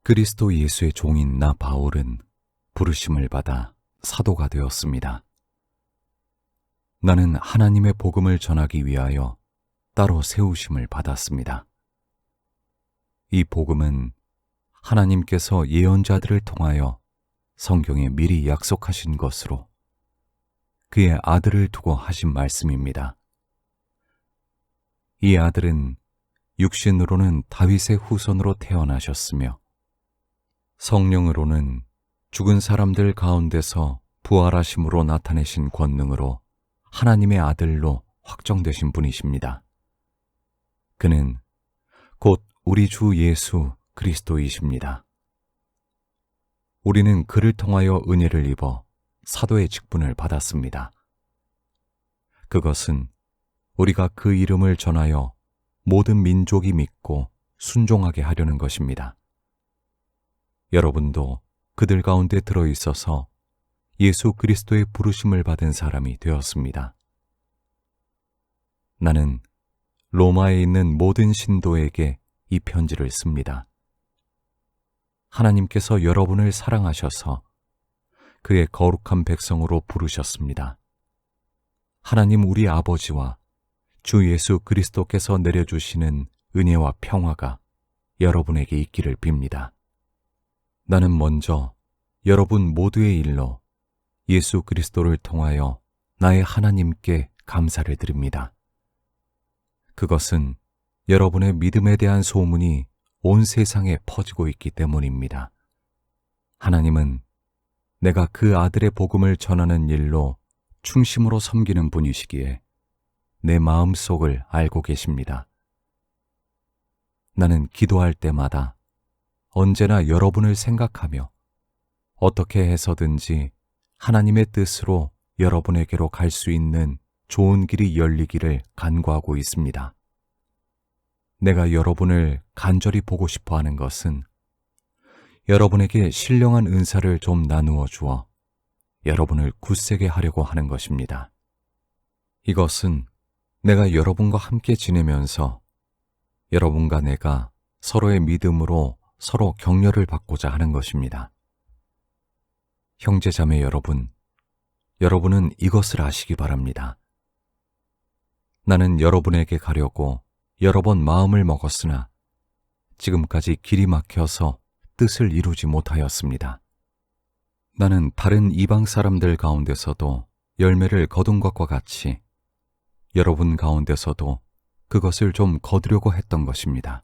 그리스도 예수의 종인 나 바울은 부르심을 받아 사도가 되었습니다. 나는 하나님의 복음을 전하기 위하여 따로 세우심을 받았습니다. 이 복음은 하나님께서 예언자들을 통하여 성경에 미리 약속하신 것으로 그의 아들을 두고 하신 말씀입니다. 이 아들은 육신으로는 다윗의 후손으로 태어나셨으며 성령으로는 죽은 사람들 가운데서 부활하심으로 나타내신 권능으로 하나님의 아들로 확정되신 분이십니다. 그는 곧 우리 주 예수 그리스도이십니다. 우리는 그를 통하여 은혜를 입어 사도의 직분을 받았습니다. 그것은 우리가 그 이름을 전하여 모든 민족이 믿고 순종하게 하려는 것입니다. 여러분도 그들 가운데 들어있어서 예수 그리스도의 부르심을 받은 사람이 되었습니다. 나는 로마에 있는 모든 신도에게 이 편지를 씁니다. 하나님께서 여러분을 사랑하셔서 그의 거룩한 백성으로 부르셨습니다. 하나님 우리 아버지와 주 예수 그리스도께서 내려주시는 은혜와 평화가 여러분에게 있기를 빕니다. 나는 먼저 여러분 모두의 일로 예수 그리스도를 통하여 나의 하나님께 감사를 드립니다. 그것은 여러분의 믿음에 대한 소문이 온 세상에 퍼지고 있기 때문입니다. 하나님은 내가 그 아들의 복음을 전하는 일로 충심으로 섬기는 분이시기에 내 마음속을 알고 계십니다. 나는 기도할 때마다 언제나 여러분을 생각하며 어떻게 해서든지 하나님의 뜻으로 여러분에게로 갈 수 있는 좋은 길이 열리기를 간구하고 있습니다. 내가 여러분을 간절히 보고 싶어 하는 것은 여러분에게 신령한 은사를 좀 나누어 주어 여러분을 굳세게 하려고 하는 것입니다. 이것은 내가 여러분과 함께 지내면서 여러분과 내가 서로의 믿음으로 서로 격려를 받고자 하는 것입니다. 형제자매 여러분, 여러분은 이것을 아시기 바랍니다. 나는 여러분에게 가려고 여러 번 마음을 먹었으나 지금까지 길이 막혀서 뜻을 이루지 못하였습니다. 나는 다른 이방 사람들 가운데서도 열매를 거둔 것과 같이 여러분 가운데서도 그것을 좀 거두려고 했던 것입니다.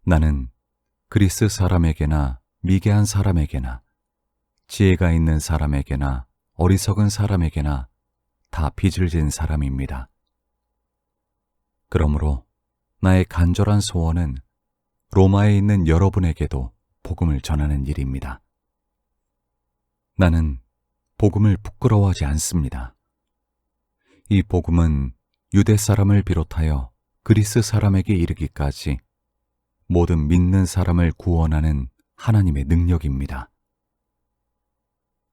나는 그리스 사람에게나 미개한 사람에게나 지혜가 있는 사람에게나 어리석은 사람에게나 다 빚을 진 사람입니다. 그러므로 나의 간절한 소원은 로마에 있는 여러분에게도 복음을 전하는 일입니다. 나는 복음을 부끄러워하지 않습니다. 이 복음은 유대 사람을 비롯하여 그리스 사람에게 이르기까지 모든 믿는 사람을 구원하는 하나님의 능력입니다.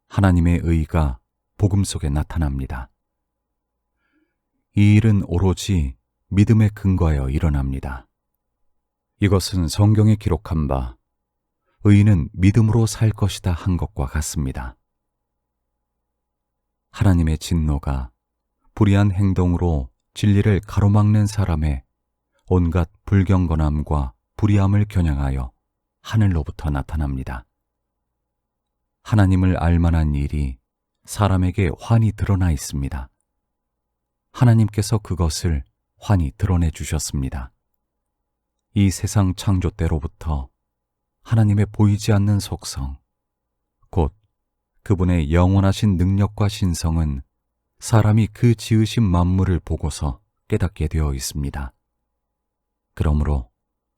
하나님의 의가 복음 속에 나타납니다. 이 일은 오로지 믿음에 근거하여 일어납니다. 이것은 성경에 기록한 바 의인은 믿음으로 살 것이다 한 것과 같습니다. 하나님의 진노가 불의한 행동으로 진리를 가로막는 사람의 온갖 불경건함과 불의함을 겨냥하여 하늘로부터 나타납니다. 하나님을 알만한 일이 사람에게 환히 드러나 있습니다. 하나님께서 그것을 환히 드러내 주셨습니다. 이 세상 창조 때로부터 하나님의 보이지 않는 속성, 곧 그분의 영원하신 능력과 신성은 사람이 그 지으신 만물을 보고서 깨닫게 되어 있습니다. 그러므로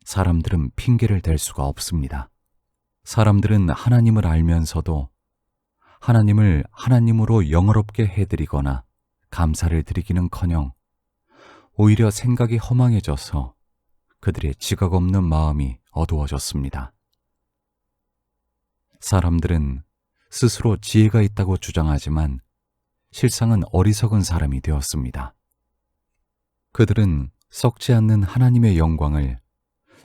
사람들은 핑계를 댈 수가 없습니다. 사람들은 하나님을 알면서도 하나님을 하나님으로 영어롭게 해드리거나 감사를 드리기는커녕 오히려 생각이 허망해져서 그들의 지각 없는 마음이 어두워졌습니다. 사람들은 스스로 지혜가 있다고 주장하지만 실상은 어리석은 사람이 되었습니다. 그들은 썩지 않는 하나님의 영광을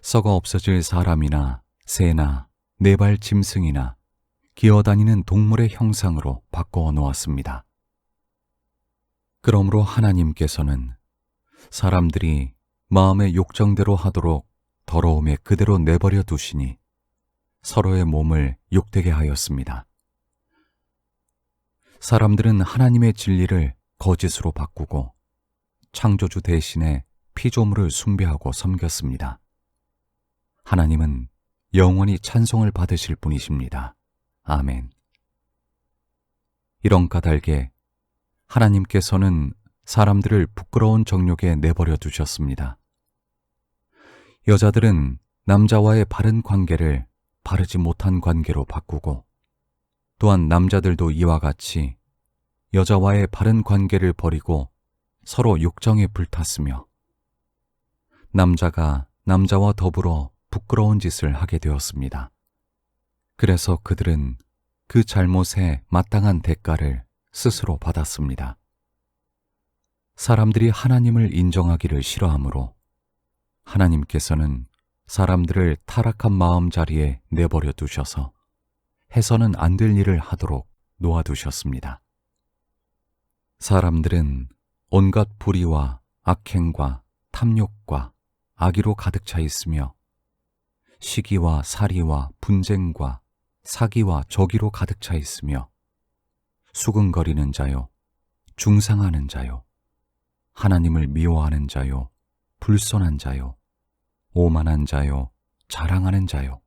썩어 없어질 사람이나 새나 네 발 짐승이나 기어다니는 동물의 형상으로 바꾸어 놓았습니다. 그러므로 하나님께서는 사람들이 마음의 욕정대로 하도록 더러움에 그대로 내버려 두시니 서로의 몸을 욕되게 하였습니다. 사람들은 하나님의 진리를 거짓으로 바꾸고 창조주 대신에 피조물을 숭배하고 섬겼습니다. 하나님은 영원히 찬송을 받으실 분이십니다. 아멘. 이런 까닭에 하나님께서는 사람들을 부끄러운 정욕에 내버려 두셨습니다. 여자들은 남자와의 바른 관계를 바르지 못한 관계로 바꾸고 또한 남자들도 이와 같이 여자와의 바른 관계를 버리고 서로 욕정에 불탔으며 남자가 남자와 더불어 부끄러운 짓을 하게 되었습니다. 그래서 그들은 그 잘못에 마땅한 대가를 스스로 받았습니다. 사람들이 하나님을 인정하기를 싫어하므로 하나님께서는 사람들을 타락한 마음자리에 내버려 두셔서 해서는 안 될 일을 하도록 놓아두셨습니다. 사람들은 온갖 불의와 악행과 탐욕과 악의로 가득 차 있으며 시기와 살이와 분쟁과 사기와 저기로 가득 차 있으며 수근거리는 자요, 중상하는 자요, 하나님을 미워하는 자요, 불손한 자요, 오만한 자요, 자랑하는 자요,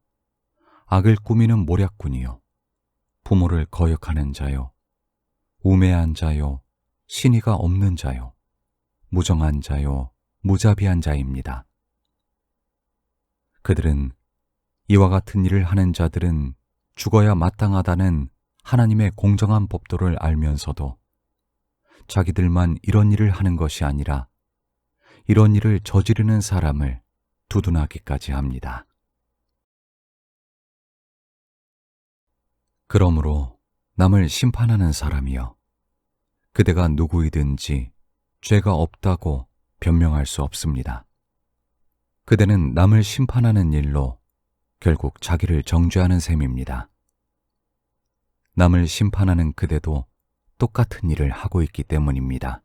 악을 꾸미는 모략꾼이요, 부모를 거역하는 자요, 우매한 자요, 신의가 없는 자요, 무정한 자요, 무자비한 자입니다. 그들은 이와 같은 일을 하는 자들은 죽어야 마땅하다는 하나님의 공정한 법도를 알면서도 자기들만 이런 일을 하는 것이 아니라 이런 일을 저지르는 사람을 두둔하기까지 합니다. 그러므로 남을 심판하는 사람이여, 그대가 누구이든지 죄가 없다고 변명할 수 없습니다. 그대는 남을 심판하는 일로 결국 자기를 정죄하는 셈입니다. 남을 심판하는 그대도 똑같은 일을 하고 있기 때문입니다.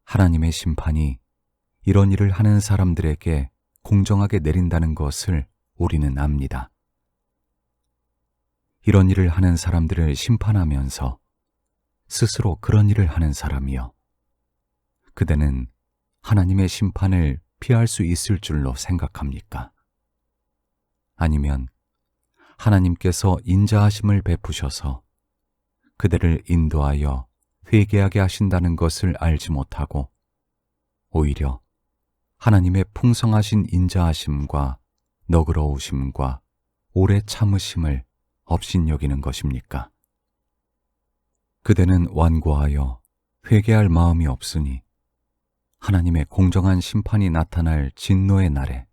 하나님의 심판이 이런 일을 하는 사람들에게 공정하게 내린다는 것을 우리는 압니다. 이런 일을 하는 사람들을 심판하면서 스스로 그런 일을 하는 사람이여, 그대는 하나님의 심판을 피할 수 있을 줄로 생각합니까? 아니면 하나님께서 인자하심을 베푸셔서 그대를 인도하여 회개하게 하신다는 것을 알지 못하고 오히려 하나님의 풍성하신 인자하심과 너그러우심과 오래 참으심을 업신여기는 것입니까? 그대는 완고하여 회개할 마음이 없으니 하나님의 공정한 심판이 나타날 진노의 날에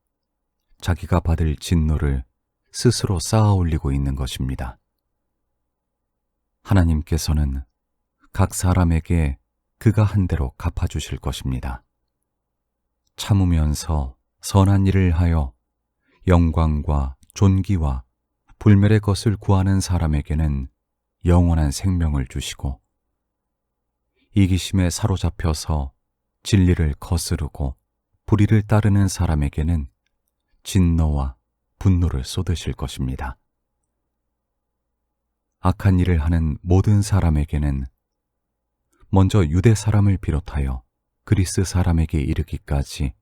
자기가 받을 진노를 스스로 쌓아 올리고 있는 것입니다. 하나님께서는 각 사람에게 그가 한 대로 갚아주실 것입니다. 참으면서 선한 일을 하여 영광과 존귀와 불멸의 것을 구하는 사람에게는 영원한 생명을 주시고, 이기심에 사로잡혀서 진리를 거스르고 불의를 따르는 사람에게는 진노와 분노를 쏟으실 것입니다. 악한 일을 하는 모든 사람에게는 먼저 유대 사람을 비롯하여 그리스 사람에게 이르기까지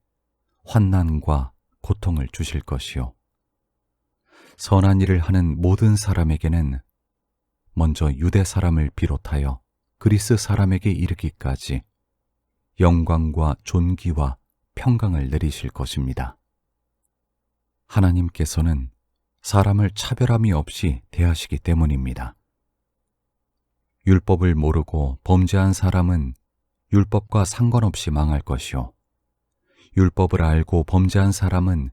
환난과 고통을 주실 것이요, 선한 일을 하는 모든 사람에게는 먼저 유대 사람을 비롯하여 그리스 사람에게 이르기까지 영광과 존귀와 평강을 내리실 것입니다. 하나님께서는 사람을 차별함이 없이 대하시기 때문입니다. 율법을 모르고 범죄한 사람은 율법과 상관없이 망할 것이요, 율법을 알고 범죄한 사람은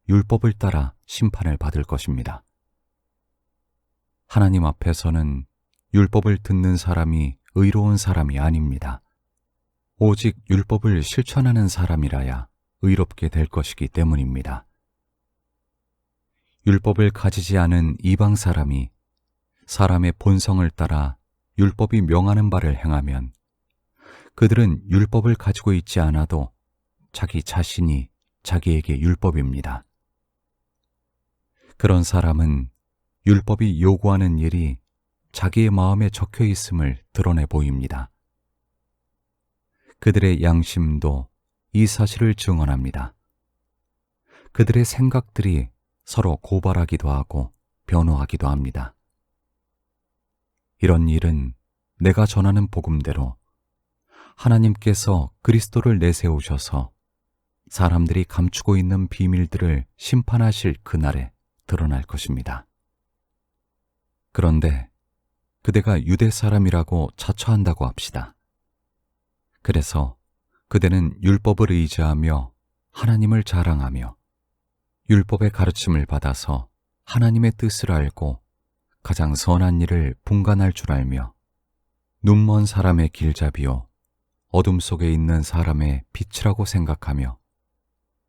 율법을 따라 심판을 받을 것입니다. 하나님 앞에서는 율법을 듣는 사람이 의로운 사람이 아닙니다. 오직 율법을 실천하는 사람이라야 의롭게 될 것이기 때문입니다. 율법을 가지지 않은 이방 사람이 사람의 본성을 따라 율법이 명하는 바를 행하면 그들은 율법을 가지고 있지 않아도 자기 자신이 자기에게 율법입니다. 그런 사람은 율법이 요구하는 일이 자기의 마음에 적혀 있음을 드러내 보입니다. 그들의 양심도 이 사실을 증언합니다. 그들의 생각들이 서로 고발하기도 하고 변호하기도 합니다. 이런 일은 내가 전하는 복음대로 하나님께서 그리스도를 내세우셔서 사람들이 감추고 있는 비밀들을 심판하실 그날에 드러날 것입니다. 그런데 그대가 유대 사람이라고 자처한다고 합시다. 그래서 그대는 율법을 의지하며 하나님을 자랑하며 율법의 가르침을 받아서 하나님의 뜻을 알고 가장 선한 일을 분간할 줄 알며 눈먼 사람의 길잡이요 어둠 속에 있는 사람의 빛이라고 생각하며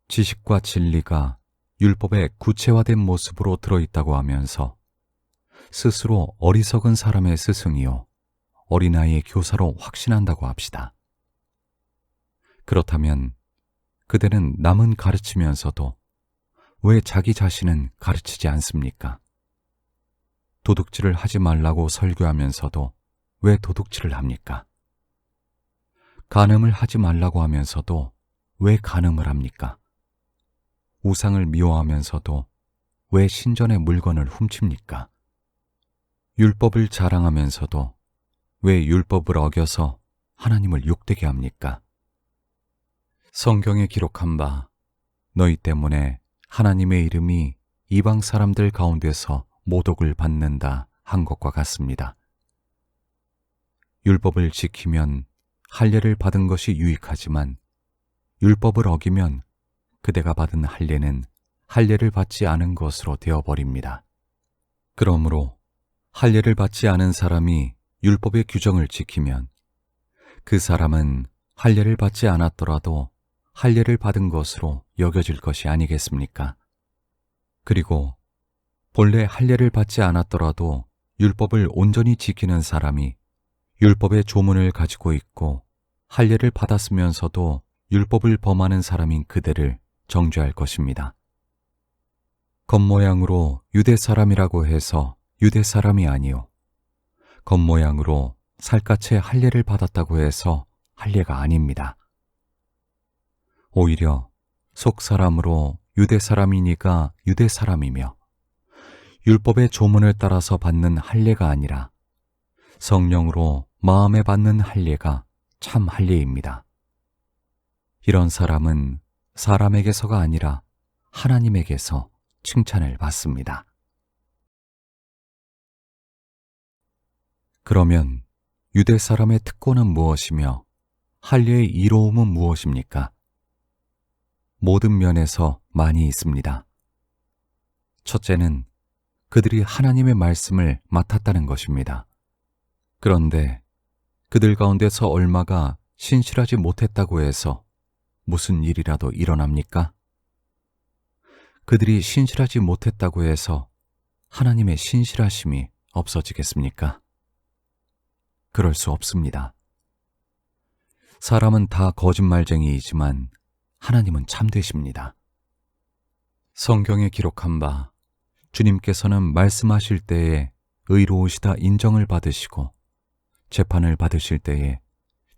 지식과 진리가 율법의 구체화된 모습으로 들어있다고 하면서 스스로 어리석은 사람의 스승이요 어린아이의 교사로 확신한다고 합시다. 그렇다면 그대는 남은 가르치면서도 왜 자기 자신은 가르치지 않습니까? 도둑질을 하지 말라고 설교하면서도 왜 도둑질을 합니까? 간음을 하지 말라고 하면서도 왜 간음을 합니까? 우상을 미워하면서도 왜 신전의 물건을 훔칩니까? 율법을 자랑하면서도 왜 율법을 어겨서 하나님을 욕되게 합니까? 성경에 기록한 바 너희 때문에 하나님의 이름이 이방 사람들 가운데서 모독을 받는다 한 것과 같습니다. 율법을 지키면 할례를 받은 것이 유익하지만 율법을 어기면 그대가 받은 할례는 할례를 받지 않은 것으로 되어버립니다. 그러므로 할례를 받지 않은 사람이 율법의 규정을 지키면 그 사람은 할례를 받지 않았더라도 할례를 받은 것으로 여겨질 것이 아니겠습니까? 그리고 본래 할례를 받지 않았더라도 율법을 온전히 지키는 사람이 율법의 조문을 가지고 있고 할례를 받았으면서도 율법을 범하는 사람인 그대를 정죄할 것입니다. 겉모양으로 유대 사람이라고 해서 유대 사람이 아니요 겉모양으로 살갗에 할례를 받았다고 해서 할례가 아닙니다. 오히려 속 사람으로 유대 사람이니까 유대 사람이며 율법의 조문을 따라서 받는 할례가 아니라 성령으로 마음에 받는 할례가 참 할례입니다. 이런 사람은 사람에게서가 아니라 하나님에게서 칭찬을 받습니다. 그러면 유대 사람의 특권은 무엇이며 할례의 이로움은 무엇입니까? 모든 면에서 많이 있습니다. 첫째는 그들이 하나님의 말씀을 맡았다는 것입니다. 그런데 그들 가운데서 얼마가 신실하지 못했다고 해서 무슨 일이라도 일어납니까? 그들이 신실하지 못했다고 해서 하나님의 신실하심이 없어지겠습니까? 그럴 수 없습니다. 사람은 다 거짓말쟁이이지만 하나님은 참되십니다. 성경에 기록한 바 주님께서는 말씀하실 때에 의로우시다 인정을 받으시고 재판을 받으실 때에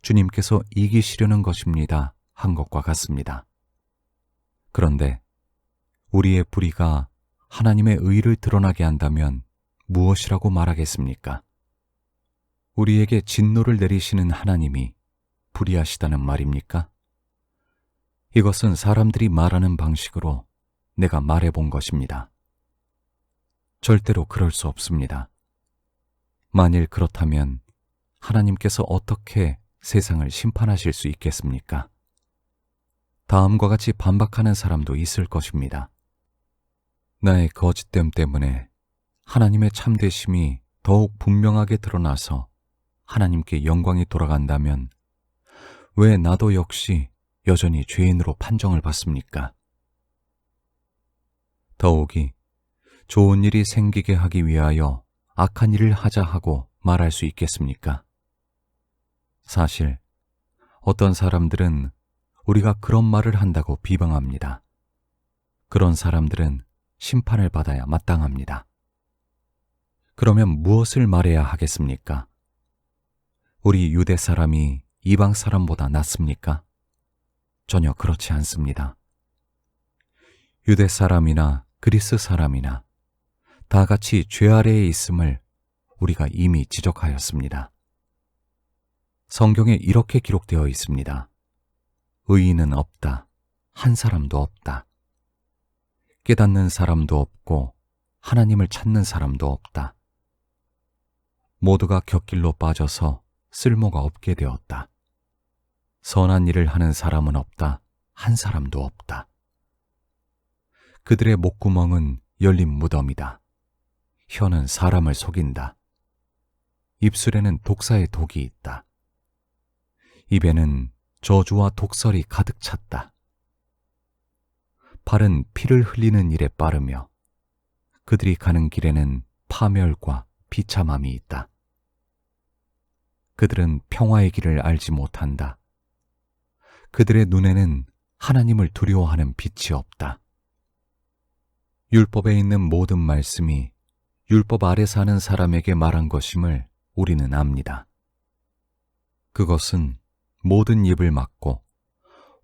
주님께서 이기시려는 것입니다 한 것과 같습니다. 그런데 우리의 불의가 하나님의 의를 드러나게 한다면 무엇이라고 말하겠습니까? 우리에게 진노를 내리시는 하나님이 불의하시다는 말입니까? 이것은 사람들이 말하는 방식으로 내가 말해본 것입니다. 절대로 그럴 수 없습니다. 만일 그렇다면 하나님께서 어떻게 세상을 심판하실 수 있겠습니까? 다음과 같이 반박하는 사람도 있을 것입니다. 나의 거짓됨 때문에 하나님의 참되심이 더욱 분명하게 드러나서 하나님께 영광이 돌아간다면 왜 나도 역시 여전히 죄인으로 판정을 받습니까? 더욱이 좋은 일이 생기게 하기 위하여 악한 일을 하자 하고 말할 수 있겠습니까? 사실 어떤 사람들은 우리가 그런 말을 한다고 비방합니다. 그런 사람들은 심판을 받아야 마땅합니다. 그러면 무엇을 말해야 하겠습니까? 우리 유대 사람이 이방 사람보다 낫습니까? 전혀 그렇지 않습니다. 유대 사람이나 그리스 사람이나 다 같이 죄 아래에 있음을 우리가 이미 지적하였습니다. 성경에 이렇게 기록되어 있습니다. 의인은 없다. 한 사람도 없다. 깨닫는 사람도 없고 하나님을 찾는 사람도 없다. 모두가 곁길로 빠져서 쓸모가 없게 되었다. 선한 일을 하는 사람은 없다. 한 사람도 없다. 그들의 목구멍은 열린 무덤이다. 혀는 사람을 속인다. 입술에는 독사의 독이 있다. 입에는 저주와 독설이 가득 찼다. 발은 피를 흘리는 일에 빠르며 그들이 가는 길에는 파멸과 비참함이 있다. 그들은 평화의 길을 알지 못한다. 그들의 눈에는 하나님을 두려워하는 빛이 없다. 율법에 있는 모든 말씀이 율법 아래 사는 사람에게 말한 것임을 우리는 압니다. 그것은 모든 입을 막고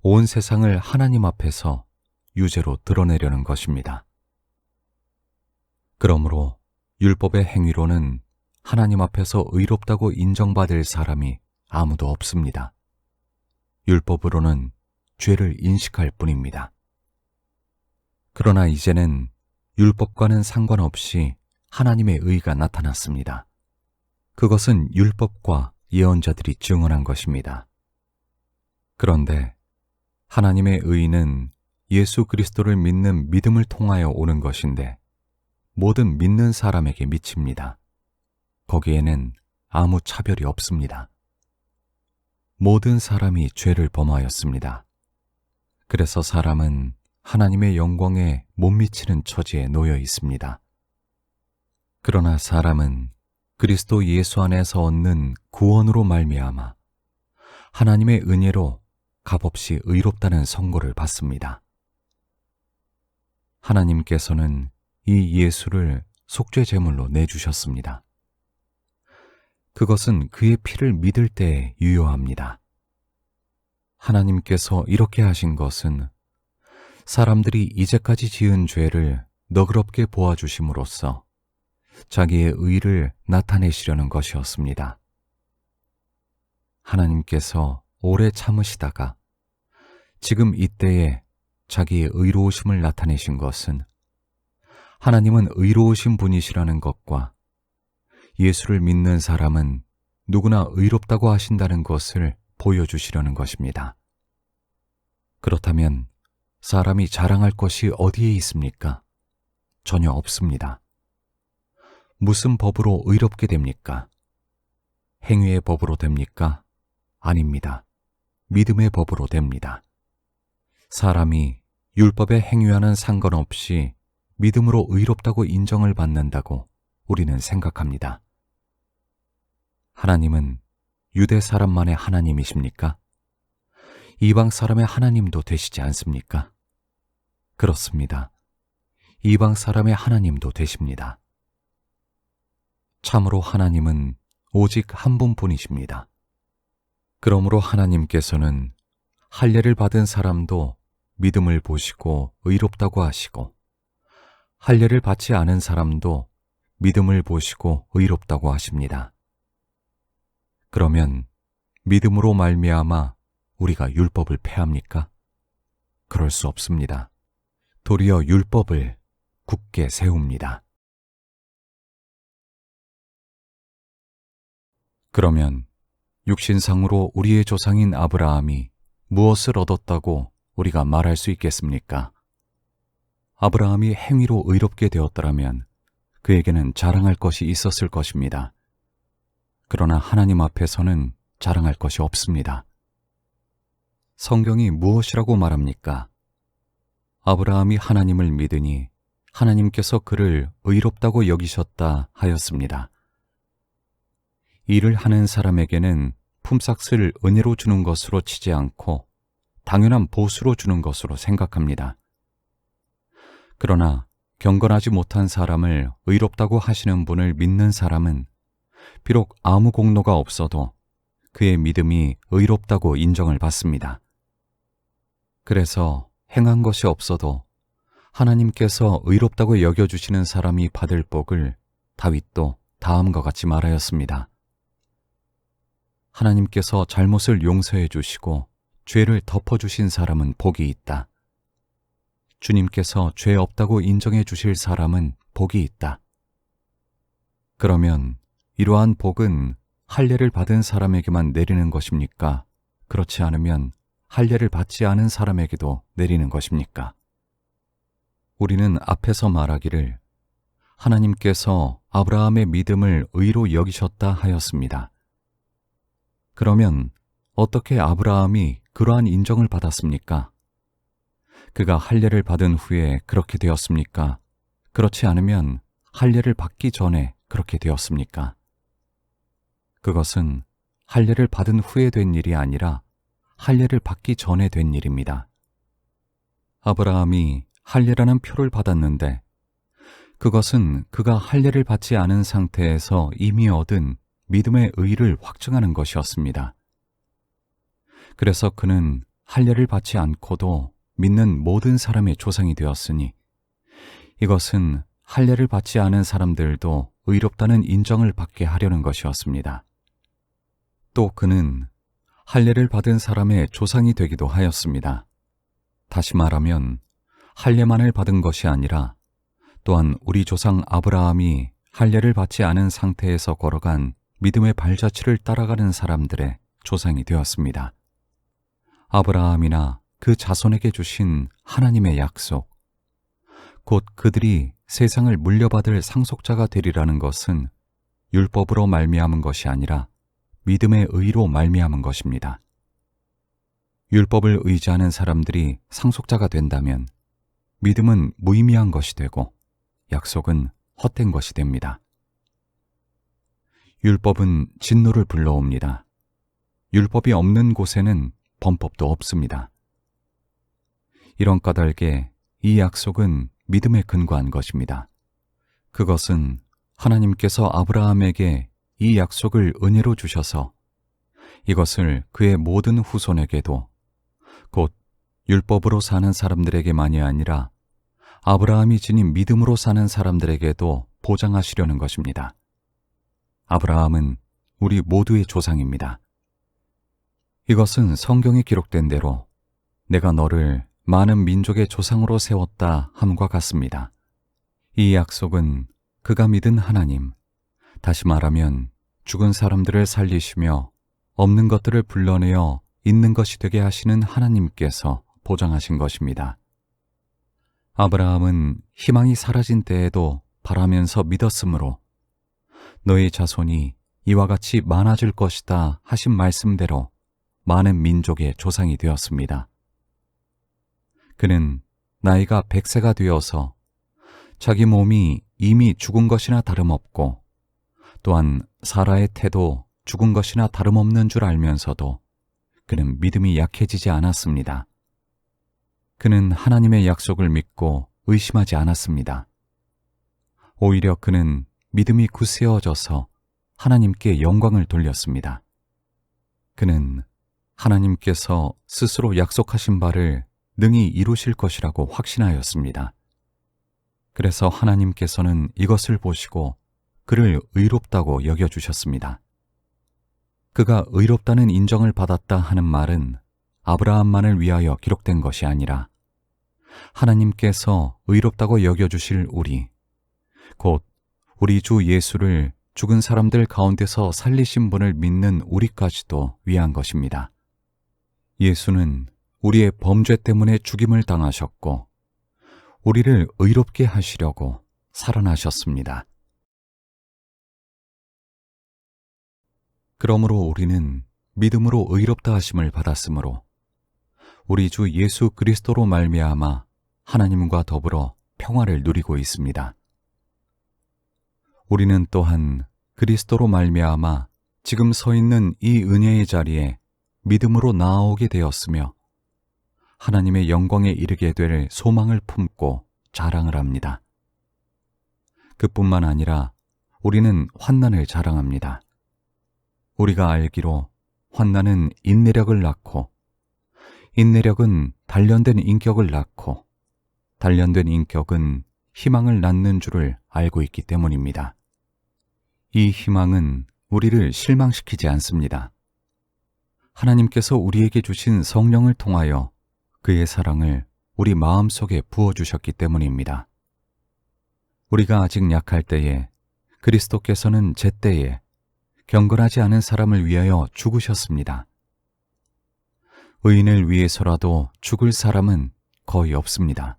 온 세상을 하나님 앞에서 유죄로 드러내려는 것입니다. 그러므로 율법의 행위로는 하나님 앞에서 의롭다고 인정받을 사람이 아무도 없습니다. 율법으로는 죄를 인식할 뿐입니다. 그러나 이제는 율법과는 상관없이 하나님의 의가 나타났습니다. 그것은 율법과 예언자들이 증언한 것입니다. 그런데 하나님의 의는 예수 그리스도를 믿는 믿음을 통하여 오는 것인데 모든 믿는 사람에게 미칩니다. 거기에는 아무 차별이 없습니다. 모든 사람이 죄를 범하였습니다. 그래서 사람은 하나님의 영광에 못 미치는 처지에 놓여 있습니다. 그러나 사람은 그리스도 예수 안에서 얻는 구원으로 말미암아 하나님의 은혜로 값없이 의롭다는 선고를 받습니다. 하나님께서는 이 예수를 속죄 제물로 내주셨습니다. 그것은 그의 피를 믿을 때에 유효합니다. 하나님께서 이렇게 하신 것은 사람들이 이제까지 지은 죄를 너그럽게 보아주심으로써 자기의 의를 나타내시려는 것이었습니다. 하나님께서 오래 참으시다가 지금 이때에 자기의 의로우심을 나타내신 것은 하나님은 의로우신 분이시라는 것과 예수를 믿는 사람은 누구나 의롭다고 하신다는 것을 보여주시려는 것입니다. 그렇다면 사람이 자랑할 것이 어디에 있습니까? 전혀 없습니다. 무슨 법으로 의롭게 됩니까? 행위의 법으로 됩니까? 아닙니다. 믿음의 법으로 됩니다. 사람이 율법의 행위와는 상관없이 믿음으로 의롭다고 인정을 받는다고 우리는 생각합니다. 하나님은 유대 사람만의 하나님이십니까? 이방 사람의 하나님도 되시지 않습니까? 그렇습니다. 이방 사람의 하나님도 되십니다. 참으로 하나님은 오직 한 분뿐이십니다. 그러므로 하나님께서는 할례를 받은 사람도 믿음을 보시고 의롭다고 하시고 할례를 받지 않은 사람도 믿음을 보시고 의롭다고 하십니다. 그러면 믿음으로 말미암아 우리가 율법을 폐합니까? 그럴 수 없습니다. 도리어 율법을 굳게 세웁니다. 그러면 육신상으로 우리의 조상인 아브라함이 무엇을 얻었다고 우리가 말할 수 있겠습니까? 아브라함이 행위로 의롭게 되었더라면 그에게는 자랑할 것이 있었을 것입니다. 그러나 하나님 앞에서는 자랑할 것이 없습니다. 성경이 무엇이라고 말합니까? 아브라함이 하나님을 믿으니 하나님께서 그를 의롭다고 여기셨다 하였습니다. 일을 하는 사람에게는 품삯을 은혜로 주는 것으로 치지 않고 당연한 보수로 주는 것으로 생각합니다. 그러나 경건하지 못한 사람을 의롭다고 하시는 분을 믿는 사람은 비록 아무 공로가 없어도 그의 믿음이 의롭다고 인정을 받습니다. 그래서 행한 것이 없어도 하나님께서 의롭다고 여겨주시는 사람이 받을 복을 다윗도 다음과 같이 말하였습니다. 하나님께서 잘못을 용서해 주시고 죄를 덮어주신 사람은 복이 있다. 주님께서 죄 없다고 인정해 주실 사람은 복이 있다. 그러면 이러한 복은 할례를 받은 사람에게만 내리는 것입니까? 그렇지 않으면 할례를 받지 않은 사람에게도 내리는 것입니까? 우리는 앞에서 말하기를 하나님께서 아브라함의 믿음을 의로 여기셨다 하였습니다. 그러면 어떻게 아브라함이 그러한 인정을 받았습니까? 그가 할례를 받은 후에 그렇게 되었습니까? 그렇지 않으면 할례를 받기 전에 그렇게 되었습니까? 그것은 할례를 받은 후에 된 일이 아니라 할례를 받기 전에 된 일입니다. 아브라함이 할례라는 표를 받았는데 그것은 그가 할례를 받지 않은 상태에서 이미 얻은 믿음의 의를 확증하는 것이었습니다. 그래서 그는 할례를 받지 않고도 믿는 모든 사람의 조상이 되었으니 이것은 할례를 받지 않은 사람들도 의롭다는 인정을 받게 하려는 것이었습니다. 또 그는 할례를 받은 사람의 조상이 되기도 하였습니다. 다시 말하면 할례만을 받은 것이 아니라 또한 우리 조상 아브라함이 할례를 받지 않은 상태에서 걸어간 믿음의 발자취를 따라가는 사람들의 조상이 되었습니다. 아브라함이나 그 자손에게 주신 하나님의 약속, 곧 그들이 세상을 물려받을 상속자가 되리라는 것은 율법으로 말미암은 것이 아니라 믿음의 의로 말미암은 것입니다. 율법을 의지하는 사람들이 상속자가 된다면 믿음은 무의미한 것이 되고 약속은 헛된 것이 됩니다. 율법은 진노를 불러옵니다. 율법이 없는 곳에는 범법도 없습니다. 이런 까닭에 이 약속은 믿음에 근거한 것입니다. 그것은 하나님께서 아브라함에게 이 약속을 은혜로 주셔서 이것을 그의 모든 후손에게도 곧 율법으로 사는 사람들에게만이 아니라 아브라함이 지닌 믿음으로 사는 사람들에게도 보장하시려는 것입니다. 아브라함은 우리 모두의 조상입니다. 이것은 성경에 기록된 대로 내가 너를 많은 민족의 조상으로 세웠다 함과 같습니다. 이 약속은 그가 믿은 하나님, 다시 말하면 죽은 사람들을 살리시며 없는 것들을 불러내어 있는 것이 되게 하시는 하나님께서 보장하신 것입니다. 아브라함은 희망이 사라진 때에도 바라면서 믿었으므로 너의 자손이 이와 같이 많아질 것이다 하신 말씀대로 많은 민족의 조상이 되었습니다. 그는 나이가 100세가 되어서 자기 몸이 이미 죽은 것이나 다름없고 또한 사라의 태도 죽은 것이나 다름없는 줄 알면서도 그는 믿음이 약해지지 않았습니다. 그는 하나님의 약속을 믿고 의심하지 않았습니다. 오히려 그는 믿음이 굳세어져서 하나님께 영광을 돌렸습니다. 그는 하나님께서 스스로 약속하신 바를 능히 이루실 것이라고 확신하였습니다. 그래서 하나님께서는 이것을 보시고 그를 의롭다고 여겨주셨습니다. 그가 의롭다는 인정을 받았다 하는 말은 아브라함만을 위하여 기록된 것이 아니라 하나님께서 의롭다고 여겨주실 우리, 곧 우리 주 예수를 죽은 사람들 가운데서 살리신 분을 믿는 우리까지도 위한 것입니다. 예수는 우리의 범죄 때문에 죽임을 당하셨고 우리를 의롭게 하시려고 살아나셨습니다. 그러므로 우리는 믿음으로 의롭다 하심을 받았으므로 우리 주 예수 그리스도로 말미암아 하나님과 더불어 평화를 누리고 있습니다. 우리는 또한 그리스도로 말미암아 지금 서 있는 이 은혜의 자리에 믿음으로 나아오게 되었으며 하나님의 영광에 이르게 될 소망을 품고 자랑을 합니다. 그뿐만 아니라 우리는 환난을 자랑합니다. 우리가 알기로 환난은 인내력을 낳고 인내력은 단련된 인격을 낳고 단련된 인격은 희망을 낳는 줄을 알고 있기 때문입니다. 이 희망은 우리를 실망시키지 않습니다. 하나님께서 우리에게 주신 성령을 통하여 그의 사랑을 우리 마음속에 부어주셨기 때문입니다. 우리가 아직 약할 때에 그리스도께서는 제때에 경건하지 않은 사람을 위하여 죽으셨습니다. 의인을 위해서라도 죽을 사람은 거의 없습니다.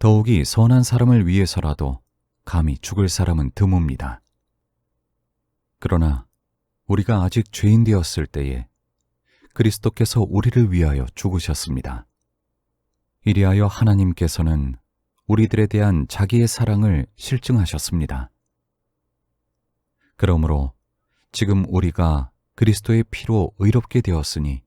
더욱이 선한 사람을 위해서라도 감히 죽을 사람은 드뭅니다. 그러나 우리가 아직 죄인 되었을 때에 그리스도께서 우리를 위하여 죽으셨습니다. 이리하여 하나님께서는 우리들에 대한 자기의 사랑을 실증하셨습니다. 그러므로 지금 우리가 그리스도의 피로 의롭게 되었으니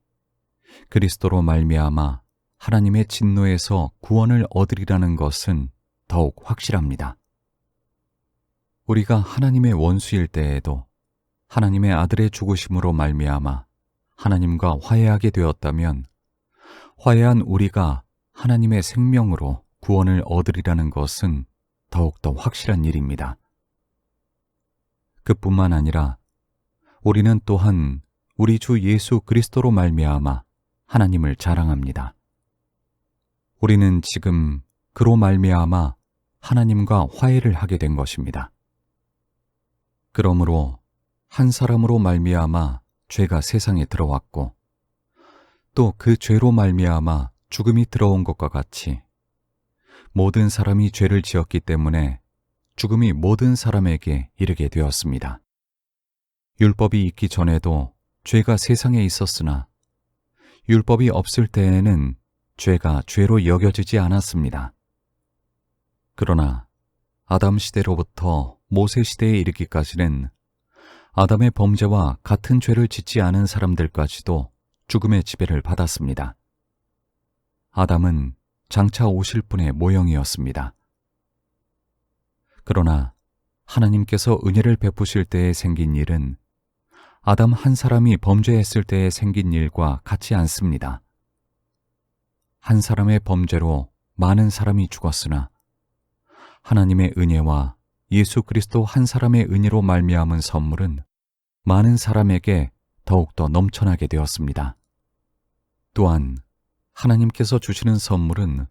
그리스도로 말미암아 하나님의 진노에서 구원을 얻으리라는 것은 더욱 확실합니다. 우리가 하나님의 원수일 때에도 하나님의 아들의 죽으심으로 말미암아 하나님과 화해하게 되었다면 화해한 우리가 하나님의 생명으로 구원을 얻으리라는 것은 더욱더 확실한 일입니다. 그뿐만 아니라 우리는 또한 우리 주 예수 그리스도로 말미암아 하나님을 자랑합니다. 우리는 지금 그로 말미암아 하나님과 화해를 하게 된 것입니다. 그러므로 한 사람으로 말미암아 죄가 세상에 들어왔고 또 그 죄로 말미암아 죽음이 들어온 것과 같이 모든 사람이 죄를 지었기 때문에 죽음이 모든 사람에게 이르게 되었습니다. 율법이 있기 전에도 죄가 세상에 있었으나 율법이 없을 때에는 죄가 죄로 여겨지지 않았습니다. 그러나 아담 시대로부터 모세 시대에 이르기까지는 아담의 범죄와 같은 죄를 짓지 않은 사람들까지도 죽음의 지배를 받았습니다. 아담은 장차 오실 분의 모형이었습니다. 그러나 하나님께서 은혜를 베푸실 때에 생긴 일은 아담 한 사람이 범죄했을 때에 생긴 일과 같지 않습니다. 한 사람의 범죄로 많은 사람이 죽었으나 하나님의 은혜와 예수 그리스도 한 사람의 은혜로 말미암은 선물은 많은 사람에게 더욱더 넘쳐나게 되었습니다. 또한 하나님께서 주시는 선물은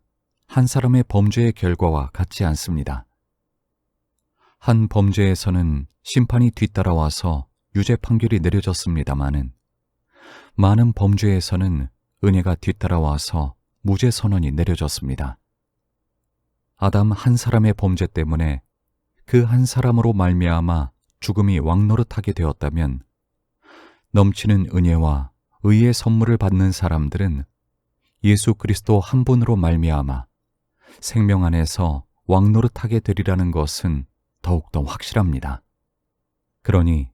한 사람의 범죄의 결과와 같지 않습니다. 한 범죄에서는 심판이 뒤따라와서 유죄 판결이 내려졌습니다마는 많은 범죄에서는 은혜가 뒤따라와서 무죄 선언이 내려졌습니다. 아담 한 사람의 범죄 때문에 그 한 사람으로 말미암아 죽음이 왕노릇하게 되었다면 넘치는 은혜와 의의 선물을 받는 사람들은 예수 그리스도 한 분으로 말미암아 생명 안에서 왕노릇하게 되리라는 것은 더욱더 확실합니다. 그러니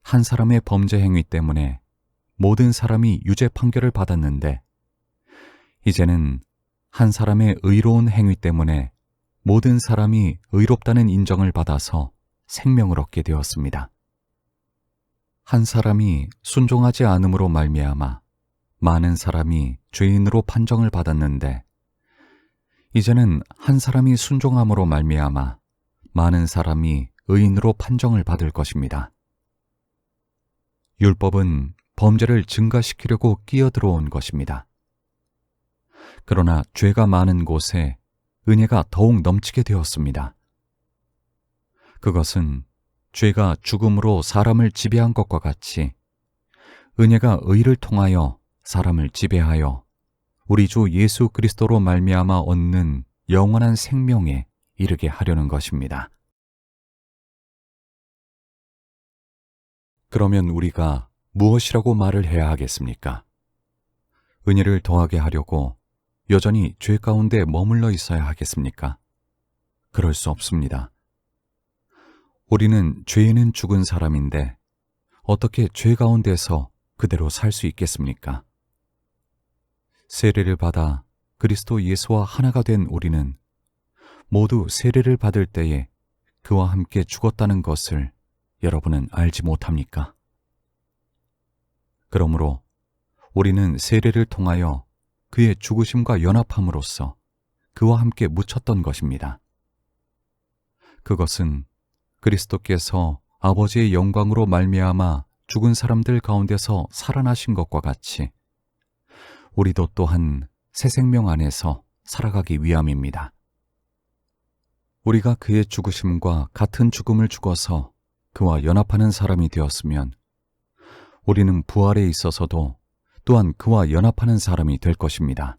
한 사람의 범죄 행위 때문에 모든 사람이 유죄 판결을 받았는데 이제는 한 사람의 의로운 행위 때문에 모든 사람이 의롭다는 인정을 받아서 생명을 얻게 되었습니다. 한 사람이 순종하지 않음으로 말미암아 많은 사람이 죄인으로 판정을 받았는데 이제는 한 사람이 순종함으로 말미암아 많은 사람이 의인으로 판정을 받을 것입니다. 율법은 범죄를 증가시키려고 끼어들어온 것입니다. 그러나 죄가 많은 곳에 은혜가 더욱 넘치게 되었습니다. 그것은 죄가 죽음으로 사람을 지배한 것과 같이 은혜가 의를 통하여 사람을 지배하여 우리 주 예수 그리스도로 말미암아 얻는 영원한 생명에 이르게 하려는 것입니다. 그러면 우리가 무엇이라고 말을 해야 하겠습니까? 은혜를 더하게 하려고 여전히 죄 가운데 머물러 있어야 하겠습니까? 그럴 수 없습니다. 우리는 죄에는 죽은 사람인데 어떻게 죄 가운데서 그대로 살 수 있겠습니까? 세례를 받아 그리스도 예수와 하나가 된 우리는 모두 세례를 받을 때에 그와 함께 죽었다는 것을 여러분은 알지 못합니까? 그러므로 우리는 세례를 통하여 그의 죽으심과 연합함으로써 그와 함께 묻혔던 것입니다. 그것은 그리스도께서 아버지의 영광으로 말미암아 죽은 사람들 가운데서 살아나신 것과 같이 우리도 또한 새 생명 안에서 살아가기 위함입니다. 우리가 그의 죽으심과 같은 죽음을 죽어서 그와 연합하는 사람이 되었으면 우리는 부활에 있어서도 또한 그와 연합하는 사람이 될 것입니다.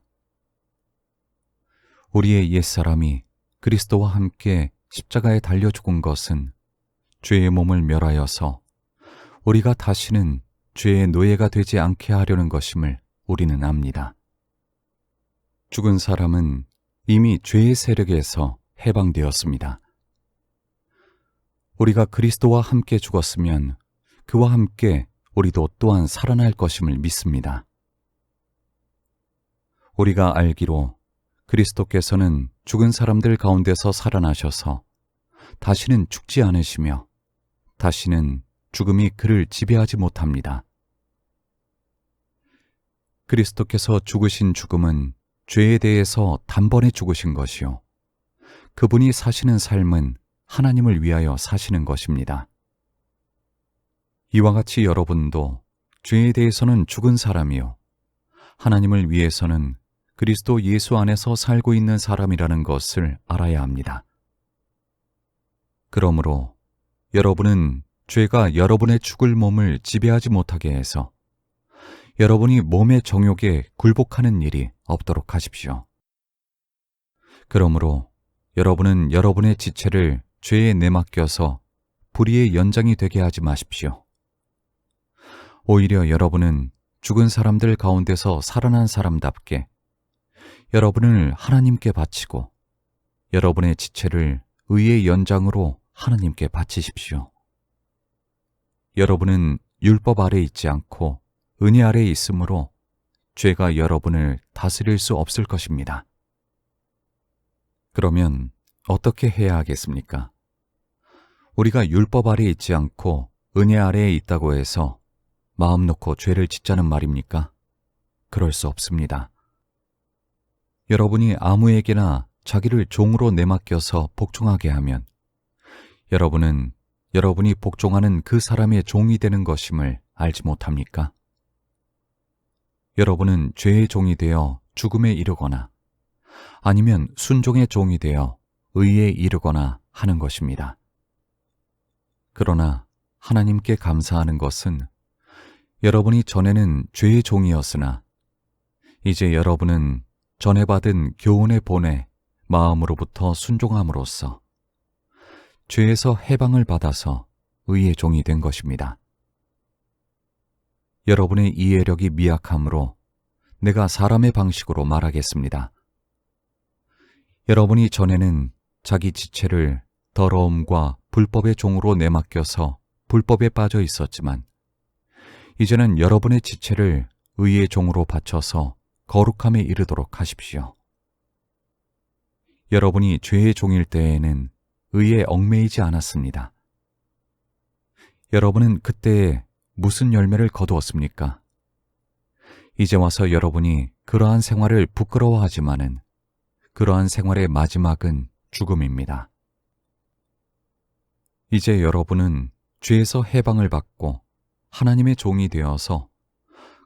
우리의 옛사람이 그리스도와 함께 십자가에 달려 죽은 것은 죄의 몸을 멸하여서 우리가 다시는 죄의 노예가 되지 않게 하려는 것임을 우리는 압니다. 죽은 사람은 이미 죄의 세력에서 해방되었습니다. 우리가 그리스도와 함께 죽었으면 그와 함께 우리도 또한 살아날 것임을 믿습니다. 우리가 알기로 그리스도께서는 죽은 사람들 가운데서 살아나셔서 다시는 죽지 않으시며 다시는 죽음이 그를 지배하지 못합니다. 그리스도께서 죽으신 죽음은 죄에 대해서 단번에 죽으신 것이요. 그분이 사시는 삶은 하나님을 위하여 사시는 것입니다. 이와 같이 여러분도 죄에 대해서는 죽은 사람이요. 하나님을 위해서는 그리스도 예수 안에서 살고 있는 사람이라는 것을 알아야 합니다. 그러므로 여러분은 죄가 여러분의 죽을 몸을 지배하지 못하게 해서 여러분이 몸의 정욕에 굴복하는 일이 없도록 하십시오. 그러므로 여러분은 여러분의 지체를 죄에 내맡겨서 불의의 연장이 되게 하지 마십시오. 오히려 여러분은 죽은 사람들 가운데서 살아난 사람답게 여러분을 하나님께 바치고 여러분의 지체를 의의 연장으로 하나님께 바치십시오. 여러분은 율법 아래 있지 않고 은혜 아래 있으므로 죄가 여러분을 다스릴 수 없을 것입니다. 그러면 어떻게 해야 하겠습니까? 우리가 율법 아래 있지 않고 은혜 아래에 있다고 해서 마음 놓고 죄를 짓자는 말입니까? 그럴 수 없습니다. 여러분이 아무에게나 자기를 종으로 내맡겨서 복종하게 하면 여러분은 여러분이 복종하는 그 사람의 종이 되는 것임을 알지 못합니까? 여러분은 죄의 종이 되어 죽음에 이르거나 아니면 순종의 종이 되어 의에 이르거나 하는 것입니다. 그러나 하나님께 감사하는 것은 여러분이 전에는 죄의 종이었으나 이제 여러분은 전에 받은 교훈의 본에 마음으로부터 순종함으로써 죄에서 해방을 받아서 의의 종이 된 것입니다. 여러분의 이해력이 미약함으로 내가 사람의 방식으로 말하겠습니다. 여러분이 전에는 자기 지체를 더러움과 불법의 종으로 내맡겨서 불법에 빠져 있었지만 이제는 여러분의 지체를 의의 종으로 바쳐서 거룩함에 이르도록 하십시오. 여러분이 죄의 종일 때에는 의에 얽매이지 않았습니다. 여러분은 그때에 무슨 열매를 거두었습니까? 이제 와서 여러분이 그러한 생활을 부끄러워하지만은 그러한 생활의 마지막은 죽음입니다. 이제 여러분은 죄에서 해방을 받고 하나님의 종이 되어서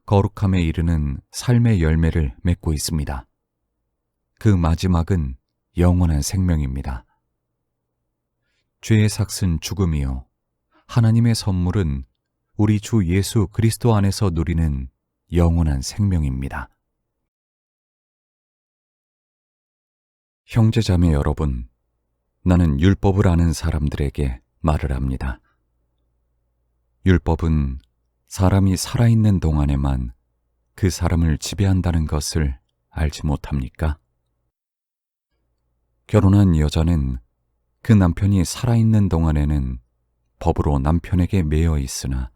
거룩함에 이르는 삶의 열매를 맺고 있습니다. 그 마지막은 영원한 생명입니다. 죄의 삭은 죽음이요 하나님의 선물은 우리 주 예수 그리스도 안에서 누리는 영원한 생명입니다. 형제자매 여러분, 나는 율법을 아는 사람들에게 말을 합니다. 율법은 사람이 살아있는 동안에만 그 사람을 지배한다는 것을 알지 못합니까? 결혼한 여자는 그 남편이 살아있는 동안에는 법으로 남편에게 매여 있으나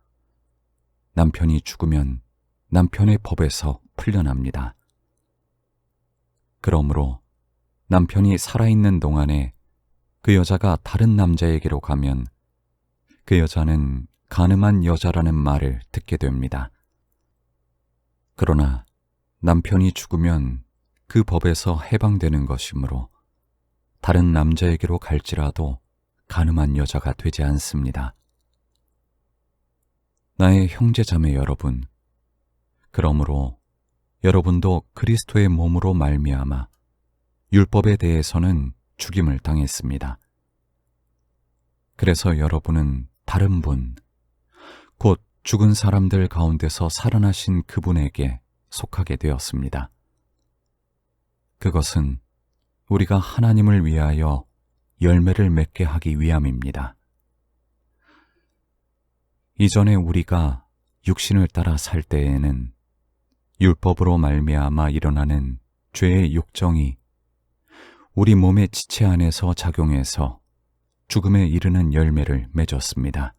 남편이 죽으면 남편의 법에서 풀려납니다. 그러므로 남편이 살아있는 동안에 그 여자가 다른 남자에게로 가면 그 여자는 간음한 여자라는 말을 듣게 됩니다. 그러나 남편이 죽으면 그 법에서 해방되는 것이므로 다른 남자에게로 갈지라도 간음한 여자가 되지 않습니다. 나의 형제자매 여러분, 그러므로 여러분도 그리스도의 몸으로 말미암아 율법에 대해서는 죽임을 당했습니다. 그래서 여러분은 다른 분, 곧 죽은 사람들 가운데서 살아나신 그분에게 속하게 되었습니다. 그것은 우리가 하나님을 위하여 열매를 맺게 하기 위함입니다. 이전에 우리가 육신을 따라 살 때에는 율법으로 말미암아 일어나는 죄의 욕정이 우리 몸의 지체 안에서 작용해서 죽음에 이르는 열매를 맺었습니다.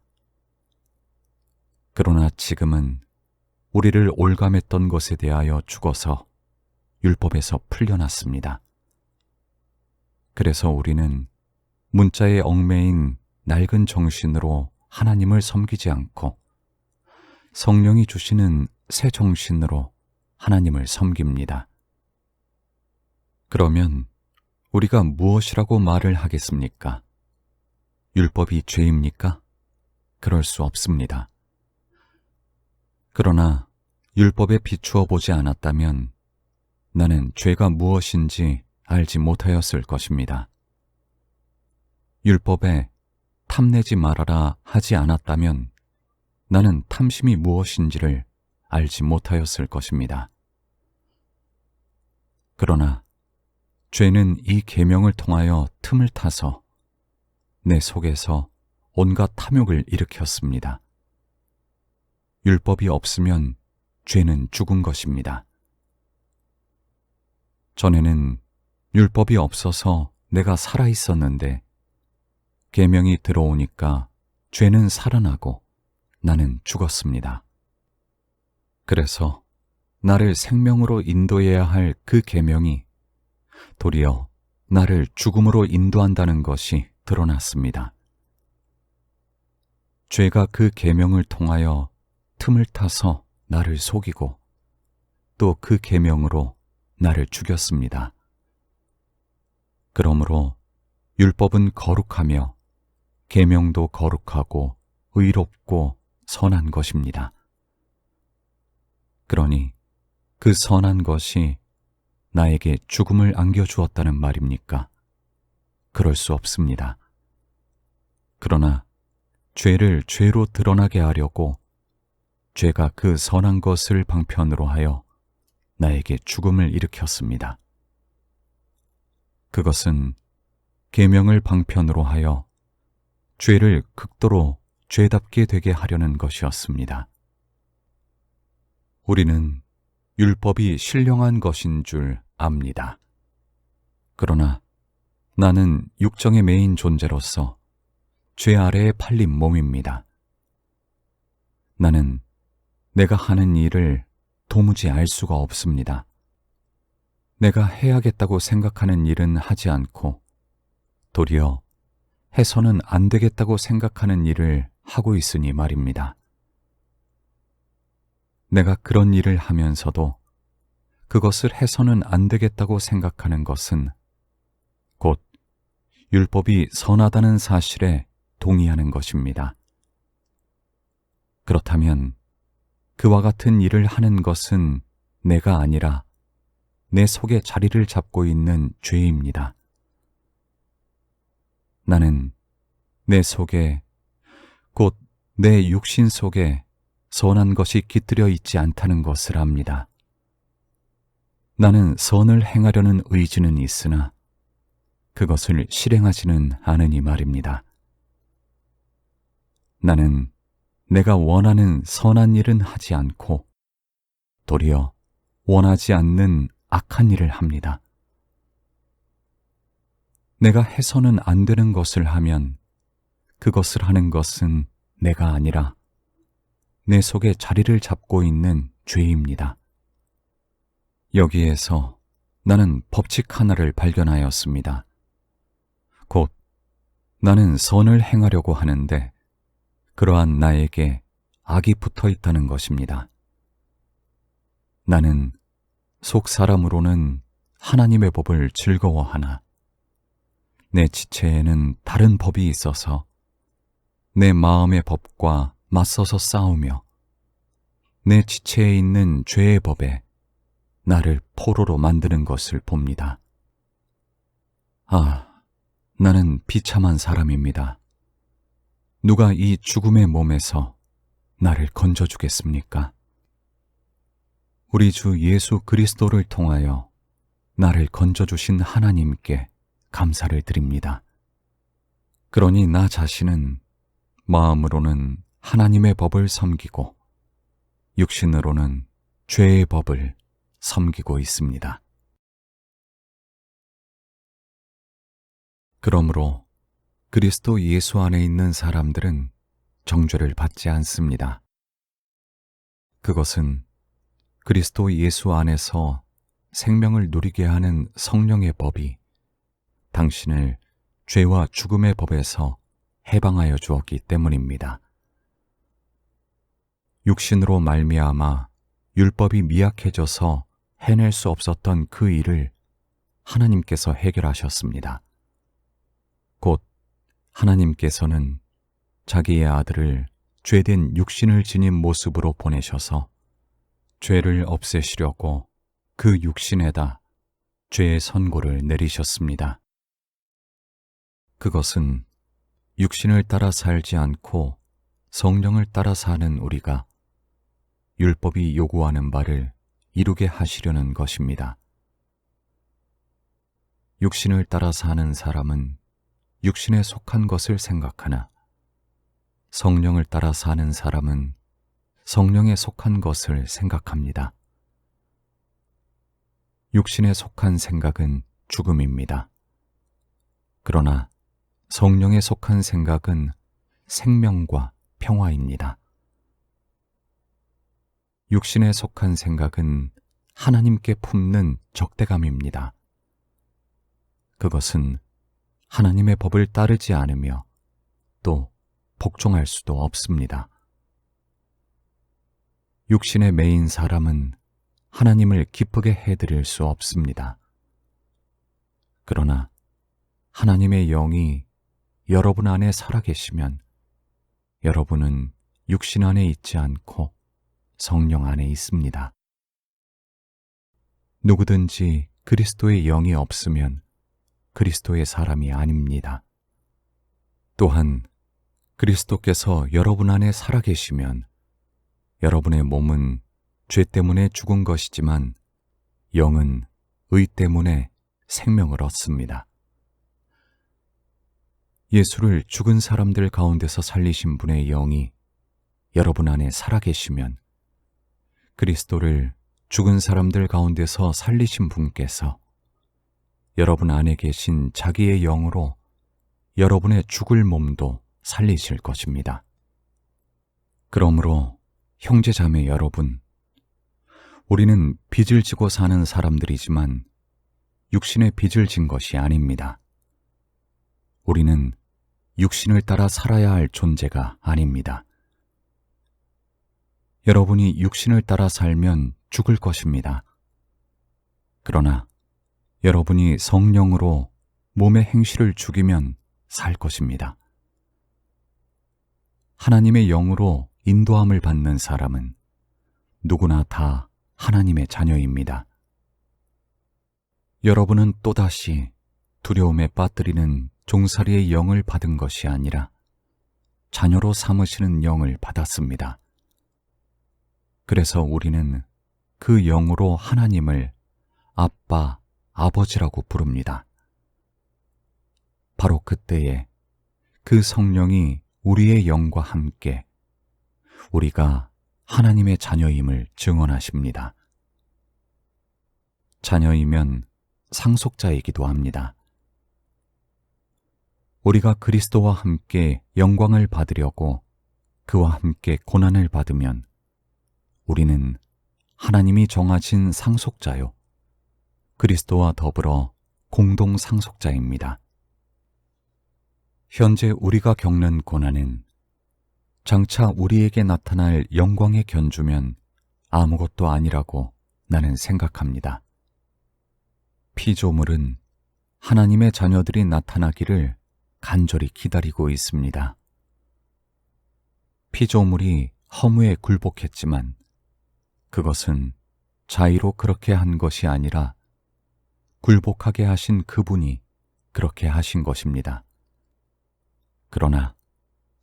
그러나 지금은 우리를 올감했던 것에 대하여 죽어서 율법에서 풀려났습니다. 그래서 우리는 문자의 얽매인 낡은 정신으로 하나님을 섬기지 않고 성령이 주시는 새 정신으로 하나님을 섬깁니다. 그러면 우리가 무엇이라고 말을 하겠습니까? 율법이 죄입니까? 그럴 수 없습니다. 그러나 율법에 비추어 보지 않았다면 나는 죄가 무엇인지 알지 못하였을 것입니다. 율법에 탐내지 말아라 하지 않았다면 나는 탐심이 무엇인지를 알지 못하였을 것입니다. 그러나 죄는 이 계명을 통하여 틈을 타서 내 속에서 온갖 탐욕을 일으켰습니다. 율법이 없으면 죄는 죽은 것입니다. 전에는 율법이 없어서 내가 살아 있었는데 계명이 들어오니까 죄는 살아나고 나는 죽었습니다. 그래서 나를 생명으로 인도해야 할 그 계명이 도리어 나를 죽음으로 인도한다는 것이 드러났습니다. 죄가 그 계명을 통하여 틈을 타서 나를 속이고 또 그 계명으로 나를 죽였습니다. 그러므로 율법은 거룩하며 계명도 거룩하고 의롭고 선한 것입니다. 그러니 그 선한 것이 나에게 죽음을 안겨주었다는 말입니까? 그럴 수 없습니다. 그러나 죄를 죄로 드러나게 하려고 죄가 그 선한 것을 방편으로 하여 나에게 죽음을 일으켰습니다. 그것은 계명을 방편으로 하여 죄를 극도로 죄답게 되게 하려는 것이었습니다. 우리는 율법이 신령한 것인 줄 압니다. 그러나 나는 육정에 매인 존재로서 죄 아래에 팔린 몸입니다. 나는 내가 하는 일을 도무지 알 수가 없습니다. 내가 해야겠다고 생각하는 일은 하지 않고 도리어 해서는 안 되겠다고 생각하는 일을 하고 있으니 말입니다. 내가 그런 일을 하면서도 그것을 해서는 안 되겠다고 생각하는 것은 곧 율법이 선하다는 사실에 동의하는 것입니다. 그렇다면 그와 같은 일을 하는 것은 내가 아니라 내 속에 자리를 잡고 있는 죄입니다. 나는 내 속에 곧 내 육신 속에 선한 것이 깃들여 있지 않다는 것을 압니다. 나는 선을 행하려는 의지는 있으나 그것을 실행하지는 않으니 말입니다. 나는 내가 원하는 선한 일은 하지 않고 도리어 원하지 않는 악한 일을 합니다. 내가 해서는 안 되는 것을 하면 그것을 하는 것은 내가 아니라 내 속에 자리를 잡고 있는 죄입니다. 여기에서 나는 법칙 하나를 발견하였습니다. 곧 나는 선을 행하려고 하는데 그러한 나에게 악이 붙어 있다는 것입니다. 나는 속 사람으로는 하나님의 법을 즐거워하나 내 지체에는 다른 법이 있어서 내 마음의 법과 맞서서 싸우며 내 지체에 있는 죄의 법에 나를 포로로 만드는 것을 봅니다. 나는 비참한 사람입니다. 누가 이 죽음의 몸에서 나를 건져주겠습니까? 우리 주 예수 그리스도를 통하여 나를 건져주신 하나님께 감사를 드립니다. 그러니 나 자신은 마음으로는 하나님의 법을 섬기고 육신으로는 죄의 법을 섬기고 있습니다. 그러므로 그리스도 예수 안에 있는 사람들은 정죄를 받지 않습니다. 그것은 그리스도 예수 안에서 생명을 누리게 하는 성령의 법이 당신을 죄와 죽음의 법에서 해방하여 주었기 때문입니다. 육신으로 말미암아 율법이 미약해져서 해낼 수 없었던 그 일을 하나님께서 해결하셨습니다. 곧 하나님께서는 자기의 아들을 죄된 육신을 지닌 모습으로 보내셔서 죄를 없애시려고 그 육신에다 죄의 선고를 내리셨습니다. 그것은 육신을 따라 살지 않고 성령을 따라 사는 우리가 율법이 요구하는 바를 이루게 하시려는 것입니다. 육신을 따라 사는 사람은 육신에 속한 것을 생각하나 성령을 따라 사는 사람은 성령에 속한 것을 생각합니다. 육신에 속한 생각은 죽음입니다. 그러나 성령에 속한 생각은 생명과 평화입니다. 육신에 속한 생각은 하나님께 품는 적대감입니다. 그것은 하나님의 법을 따르지 않으며 또 복종할 수도 없습니다. 육신에 매인 사람은 하나님을 기쁘게 해드릴 수 없습니다. 그러나 하나님의 영이 여러분 안에 살아계시면 여러분은 육신 안에 있지 않고 성령 안에 있습니다. 누구든지 그리스도의 영이 없으면 그리스도의 사람이 아닙니다. 또한 그리스도께서 여러분 안에 살아계시면 여러분의 몸은 죄 때문에 죽은 것이지만 영은 의 때문에 생명을 얻습니다. 예수를 죽은 사람들 가운데서 살리신 분의 영이 여러분 안에 살아계시면 그리스도를 죽은 사람들 가운데서 살리신 분께서 여러분 안에 계신 자기의 영으로 여러분의 죽을 몸도 살리실 것입니다. 그러므로 형제자매 여러분, 우리는 빚을 지고 사는 사람들이지만 육신의 빚을 진 것이 아닙니다. 우리는 육신을 따라 살아야 할 존재가 아닙니다. 여러분이 육신을 따라 살면 죽을 것입니다. 그러나 여러분이 성령으로 몸의 행실을 죽이면 살 것입니다. 하나님의 영으로 인도함을 받는 사람은 누구나 다 하나님의 자녀입니다. 여러분은 또다시 두려움에 빠뜨리는 종살이의 영을 받은 것이 아니라 자녀로 삼으시는 영을 받았습니다. 그래서 우리는 그 영으로 하나님을 아빠, 아버지라고 부릅니다. 바로 그때에 그 성령이 우리의 영과 함께 우리가 하나님의 자녀임을 증언하십니다. 자녀이면 상속자이기도 합니다. 우리가 그리스도와 함께 영광을 받으려고 그와 함께 고난을 받으면 우리는 하나님이 정하신 상속자요, 그리스도와 더불어 공동 상속자입니다. 현재 우리가 겪는 고난은 장차 우리에게 나타날 영광의 견주면 아무것도 아니라고 나는 생각합니다. 피조물은 하나님의 자녀들이 나타나기를 간절히 기다리고 있습니다. 피조물이 허무에 굴복했지만 그것은 자의로 그렇게 한 것이 아니라 굴복하게 하신 그분이 그렇게 하신 것입니다. 그러나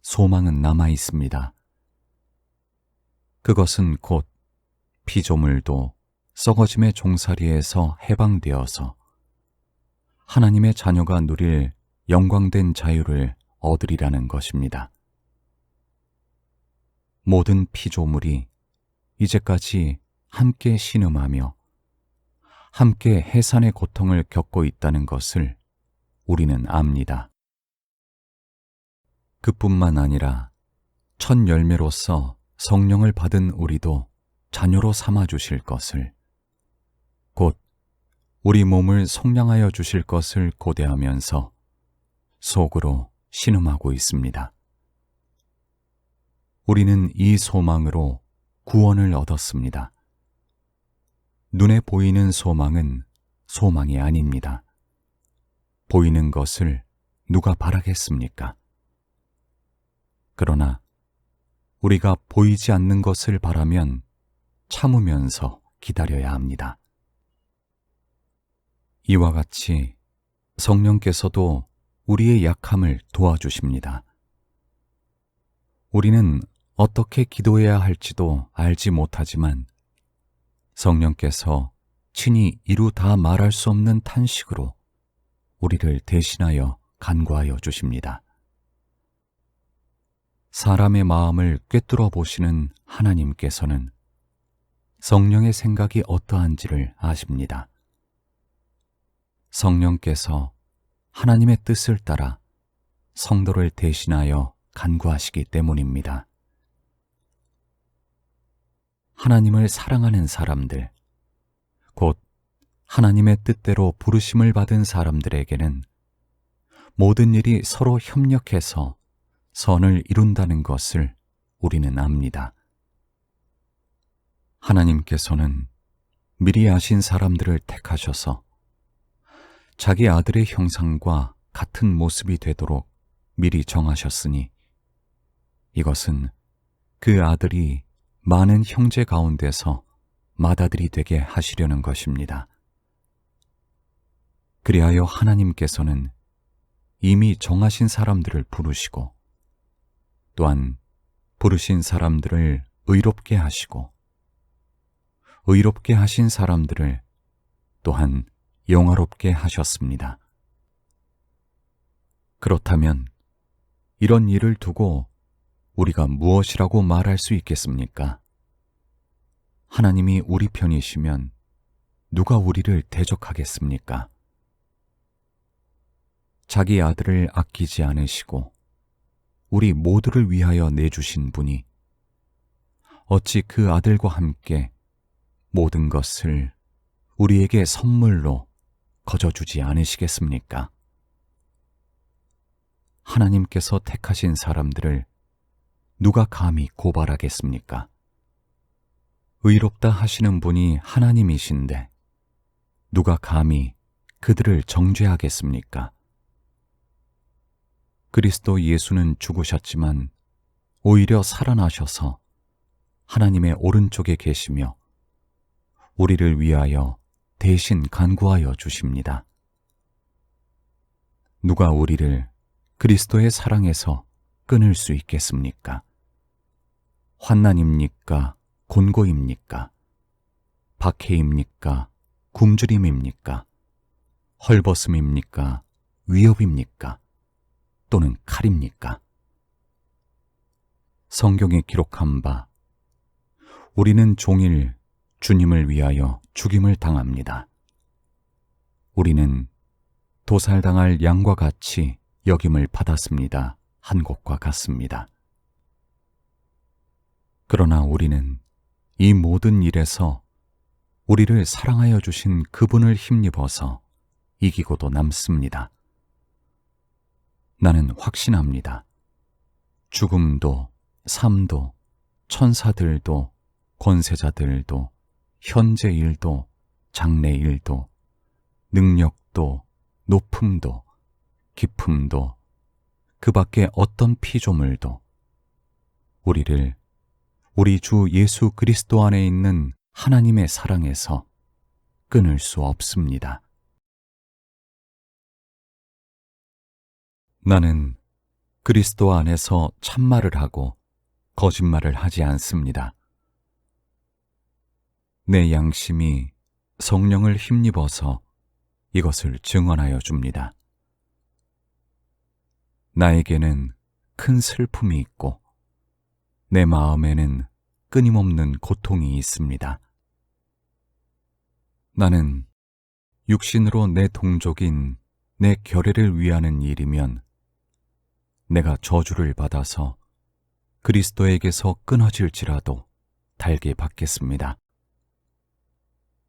소망은 남아 있습니다. 그것은 곧 피조물도 썩어짐의 종살이에서 해방되어서 하나님의 자녀가 누릴 영광된 자유를 얻으리라는 것입니다. 모든 피조물이 이제까지 함께 신음하며 함께 해산의 고통을 겪고 있다는 것을 우리는 압니다. 그뿐만 아니라 첫 열매로서 성령을 받은 우리도 자녀로 삼아 주실 것을, 곧 우리 몸을 속량하여 주실 것을 고대하면서 속으로 신음하고 있습니다. 우리는 이 소망으로 구원을 얻었습니다. 눈에 보이는 소망은 소망이 아닙니다. 보이는 것을 누가 바라겠습니까? 그러나 우리가 보이지 않는 것을 바라면 참으면서 기다려야 합니다. 이와 같이 성령께서도 우리의 약함을 도와주십니다. 우리는 어떻게 기도해야 할지도 알지 못하지만 성령께서 친히 이루 다 말할 수 없는 탄식으로 우리를 대신하여 간구하여 주십니다. 사람의 마음을 꿰뚫어 보시는 하나님께서는 성령의 생각이 어떠한지를 아십니다. 성령께서 하나님의 뜻을 따라 성도를 대신하여 간구하시기 때문입니다. 하나님을 사랑하는 사람들, 곧 하나님의 뜻대로 부르심을 받은 사람들에게는 모든 일이 서로 협력해서 선을 이룬다는 것을 우리는 압니다. 하나님께서는 미리 아신 사람들을 택하셔서 자기 아들의 형상과 같은 모습이 되도록 미리 정하셨으니 이것은 그 아들이 많은 형제 가운데서 맏아들이 되게 하시려는 것입니다. 그리하여 하나님께서는 이미 정하신 사람들을 부르시고 또한 부르신 사람들을 의롭게 하시고 의롭게 하신 사람들을 또한 영화롭게 하셨습니다. 그렇다면 이런 일을 두고 우리가 무엇이라고 말할 수 있겠습니까? 하나님이 우리 편이시면 누가 우리를 대적하겠습니까? 자기 아들을 아끼지 않으시고 우리 모두를 위하여 내주신 분이 어찌 그 아들과 함께 모든 것을 우리에게 선물로 거저주지 않으시겠습니까? 하나님께서 택하신 사람들을 누가 감히 고발하겠습니까? 의롭다 하시는 분이 하나님이신데 누가 감히 그들을 정죄하겠습니까? 그리스도 예수는 죽으셨지만 오히려 살아나셔서 하나님의 오른쪽에 계시며 우리를 위하여 대신 간구하여 주십니다. 누가 우리를 그리스도의 사랑에서 끊을 수 있겠습니까? 환난입니까? 곤고입니까? 박해입니까? 굶주림입니까? 헐벗음입니까? 위협입니까? 또는 칼입니까? 성경에 기록한 바 우리는 종일 주님을 위하여 죽임을 당합니다. 우리는 도살당할 양과 같이 여김을 받았습니다. 한 것과 같습니다. 그러나 우리는 이 모든 일에서 우리를 사랑하여 주신 그분을 힘입어서 이기고도 남습니다. 나는 확신합니다. 죽음도, 삶도, 천사들도, 권세자들도, 현재 일도, 장래 일도, 능력도, 높음도, 깊음도, 그 밖에 어떤 피조물도 우리를 우리 주 예수 그리스도 안에 있는 하나님의 사랑에서 끊을 수 없습니다. 나는 그리스도 안에서 참말을 하고 거짓말을 하지 않습니다. 내 양심이 성령을 힘입어서 이것을 증언하여 줍니다. 나에게는 큰 슬픔이 있고 내 마음에는 끊임없는 고통이 있습니다. 나는 육신으로 내 동족인 내 결례를 위하는 일이면 내가 저주를 받아서 그리스도에게서 끊어질지라도 달게 받겠습니다.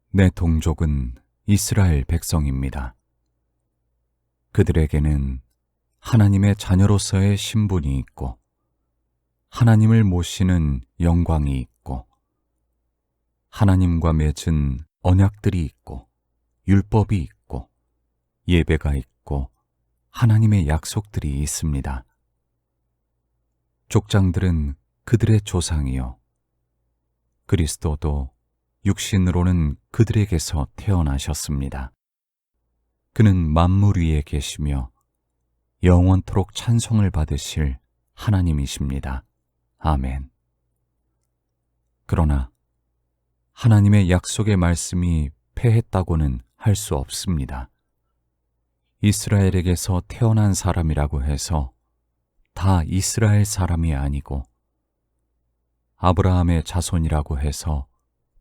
내 동족은 이스라엘 백성입니다. 그들에게는 하나님의 자녀로서의 신분이 있고 하나님을 모시는 영광이 있고 하나님과 맺은 언약들이 있고 율법이 있고 예배가 있고 하나님의 약속들이 있습니다. 족장들은 그들의 조상이요 그리스도도 육신으로는 그들에게서 태어나셨습니다. 그는 만물 위에 계시며 영원토록 찬송을 받으실 하나님이십니다. 아멘. 그러나 하나님의 약속의 말씀이 패했다고는 할 수 없습니다. 이스라엘에게서 태어난 사람이라고 해서 다 이스라엘 사람이 아니고 아브라함의 자손이라고 해서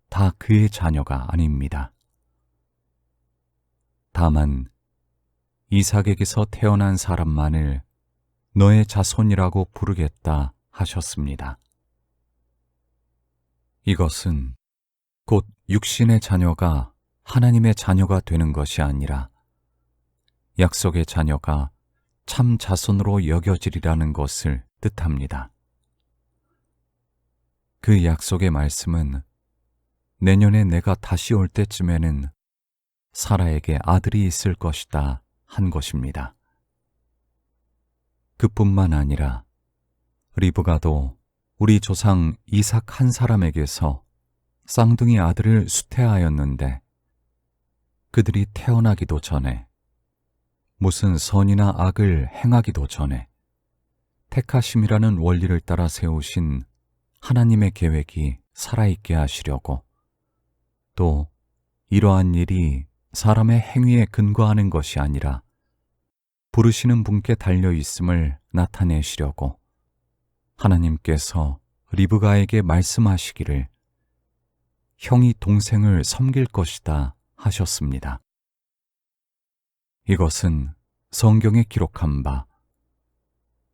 다 그의 자녀가 아닙니다. 다만 이삭에게서 태어난 사람만을 너의 자손이라고 부르겠다 하셨습니다. 이것은 곧 육신의 자녀가 하나님의 자녀가 되는 것이 아니라 약속의 자녀가 참 자손으로 여겨지리라는 것을 뜻합니다. 그 약속의 말씀은 내년에 내가 다시 올 때쯤에는 사라에게 아들이 있을 것이다 한 것입니다. 그뿐만 아니라 리브가도 우리 조상 이삭 한 사람에게서 쌍둥이 아들을 수태하였는데 그들이 태어나기도 전에 무슨 선이나 악을 행하기도 전에 택하심이라는 원리를 따라 세우신 하나님의 계획이 살아있게 하시려고 또 이러한 일이 사람의 행위에 근거하는 것이 아니라 부르시는 분께 달려 있음을 나타내시려고 하나님께서 리브가에게 말씀하시기를 형이 동생을 섬길 것이다 하셨습니다. 이것은 성경에 기록한 바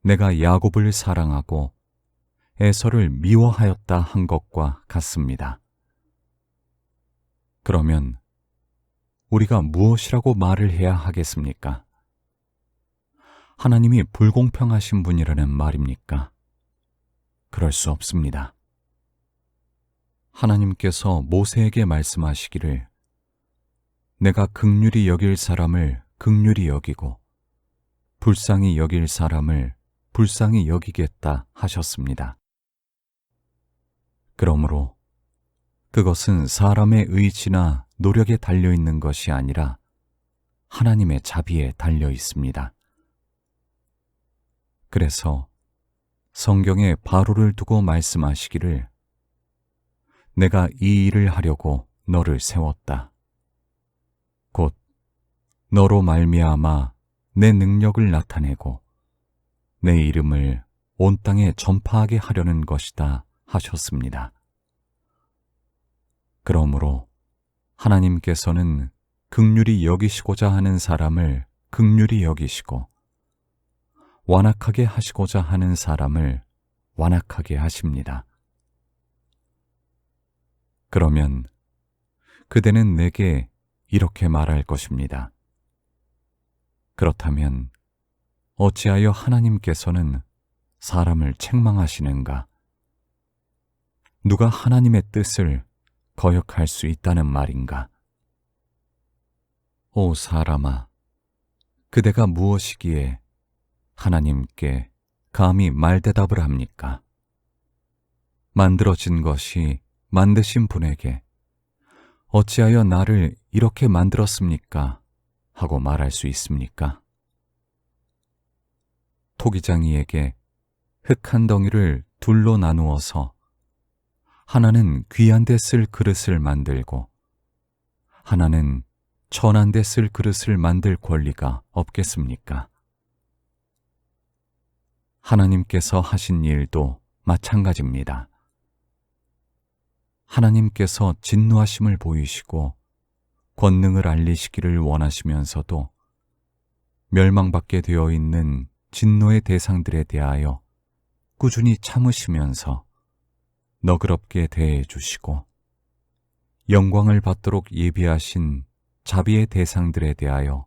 내가 야곱을 사랑하고 에서를 미워하였다 한 것과 같습니다. 그러면 우리가 무엇이라고 말을 해야 하겠습니까? 하나님이 불공평하신 분이라는 말입니까? 그럴 수 없습니다. 하나님께서 모세에게 말씀하시기를 내가 긍휼히 여길 사람을 긍휼히 여기고 불쌍히 여길 사람을 불쌍히 여기겠다 하셨습니다. 그러므로 그것은 사람의 의지나 노력에 달려 있는 것이 아니라 하나님의 자비에 달려 있습니다. 그래서 성경에 바로를 두고 말씀하시기를 내가 이 일을 하려고 너를 세웠다. 곧 너로 말미암아 내 능력을 나타내고 내 이름을 온 땅에 전파하게 하려는 것이다 하셨습니다. 그러므로 하나님께서는 긍휼히 여기시고자 하는 사람을 긍휼히 여기시고 완악하게 하시고자 하는 사람을 완악하게 하십니다. 그러면 그대는 내게 이렇게 말할 것입니다. 그렇다면 어찌하여 하나님께서는 사람을 책망하시는가? 누가 하나님의 뜻을 거역할 수 있다는 말인가? 오 사람아, 그대가 무엇이기에 하나님께 감히 말대답을 합니까? 만들어진 것이 만드신 분에게 어찌하여 나를 이렇게 만들었습니까? 하고 말할 수 있습니까? 토기장이에게 흙 한 덩이를 둘로 나누어서 하나는 귀한 데 쓸 그릇을 만들고 하나는 천한 데 쓸 그릇을 만들 권리가 없겠습니까? 하나님께서 하신 일도 마찬가지입니다. 하나님께서 진노하심을 보이시고 권능을 알리시기를 원하시면서도 멸망받게 되어 있는 진노의 대상들에 대하여 꾸준히 참으시면서 너그럽게 대해 주시고 영광을 받도록 예비하신 자비의 대상들에 대하여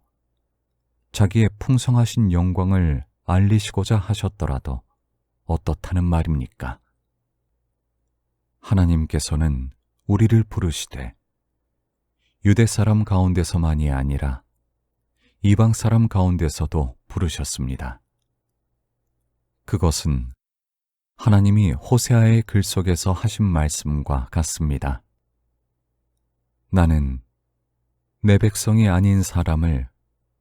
자기의 풍성하신 영광을 알리시고자 하셨더라도 어떻다는 말입니까? 하나님께서는 우리를 부르시되 유대 사람 가운데서만이 아니라 이방 사람 가운데서도 부르셨습니다. 그것은 하나님이 호세아의 글 속에서 하신 말씀과 같습니다. 나는 내 백성이 아닌 사람을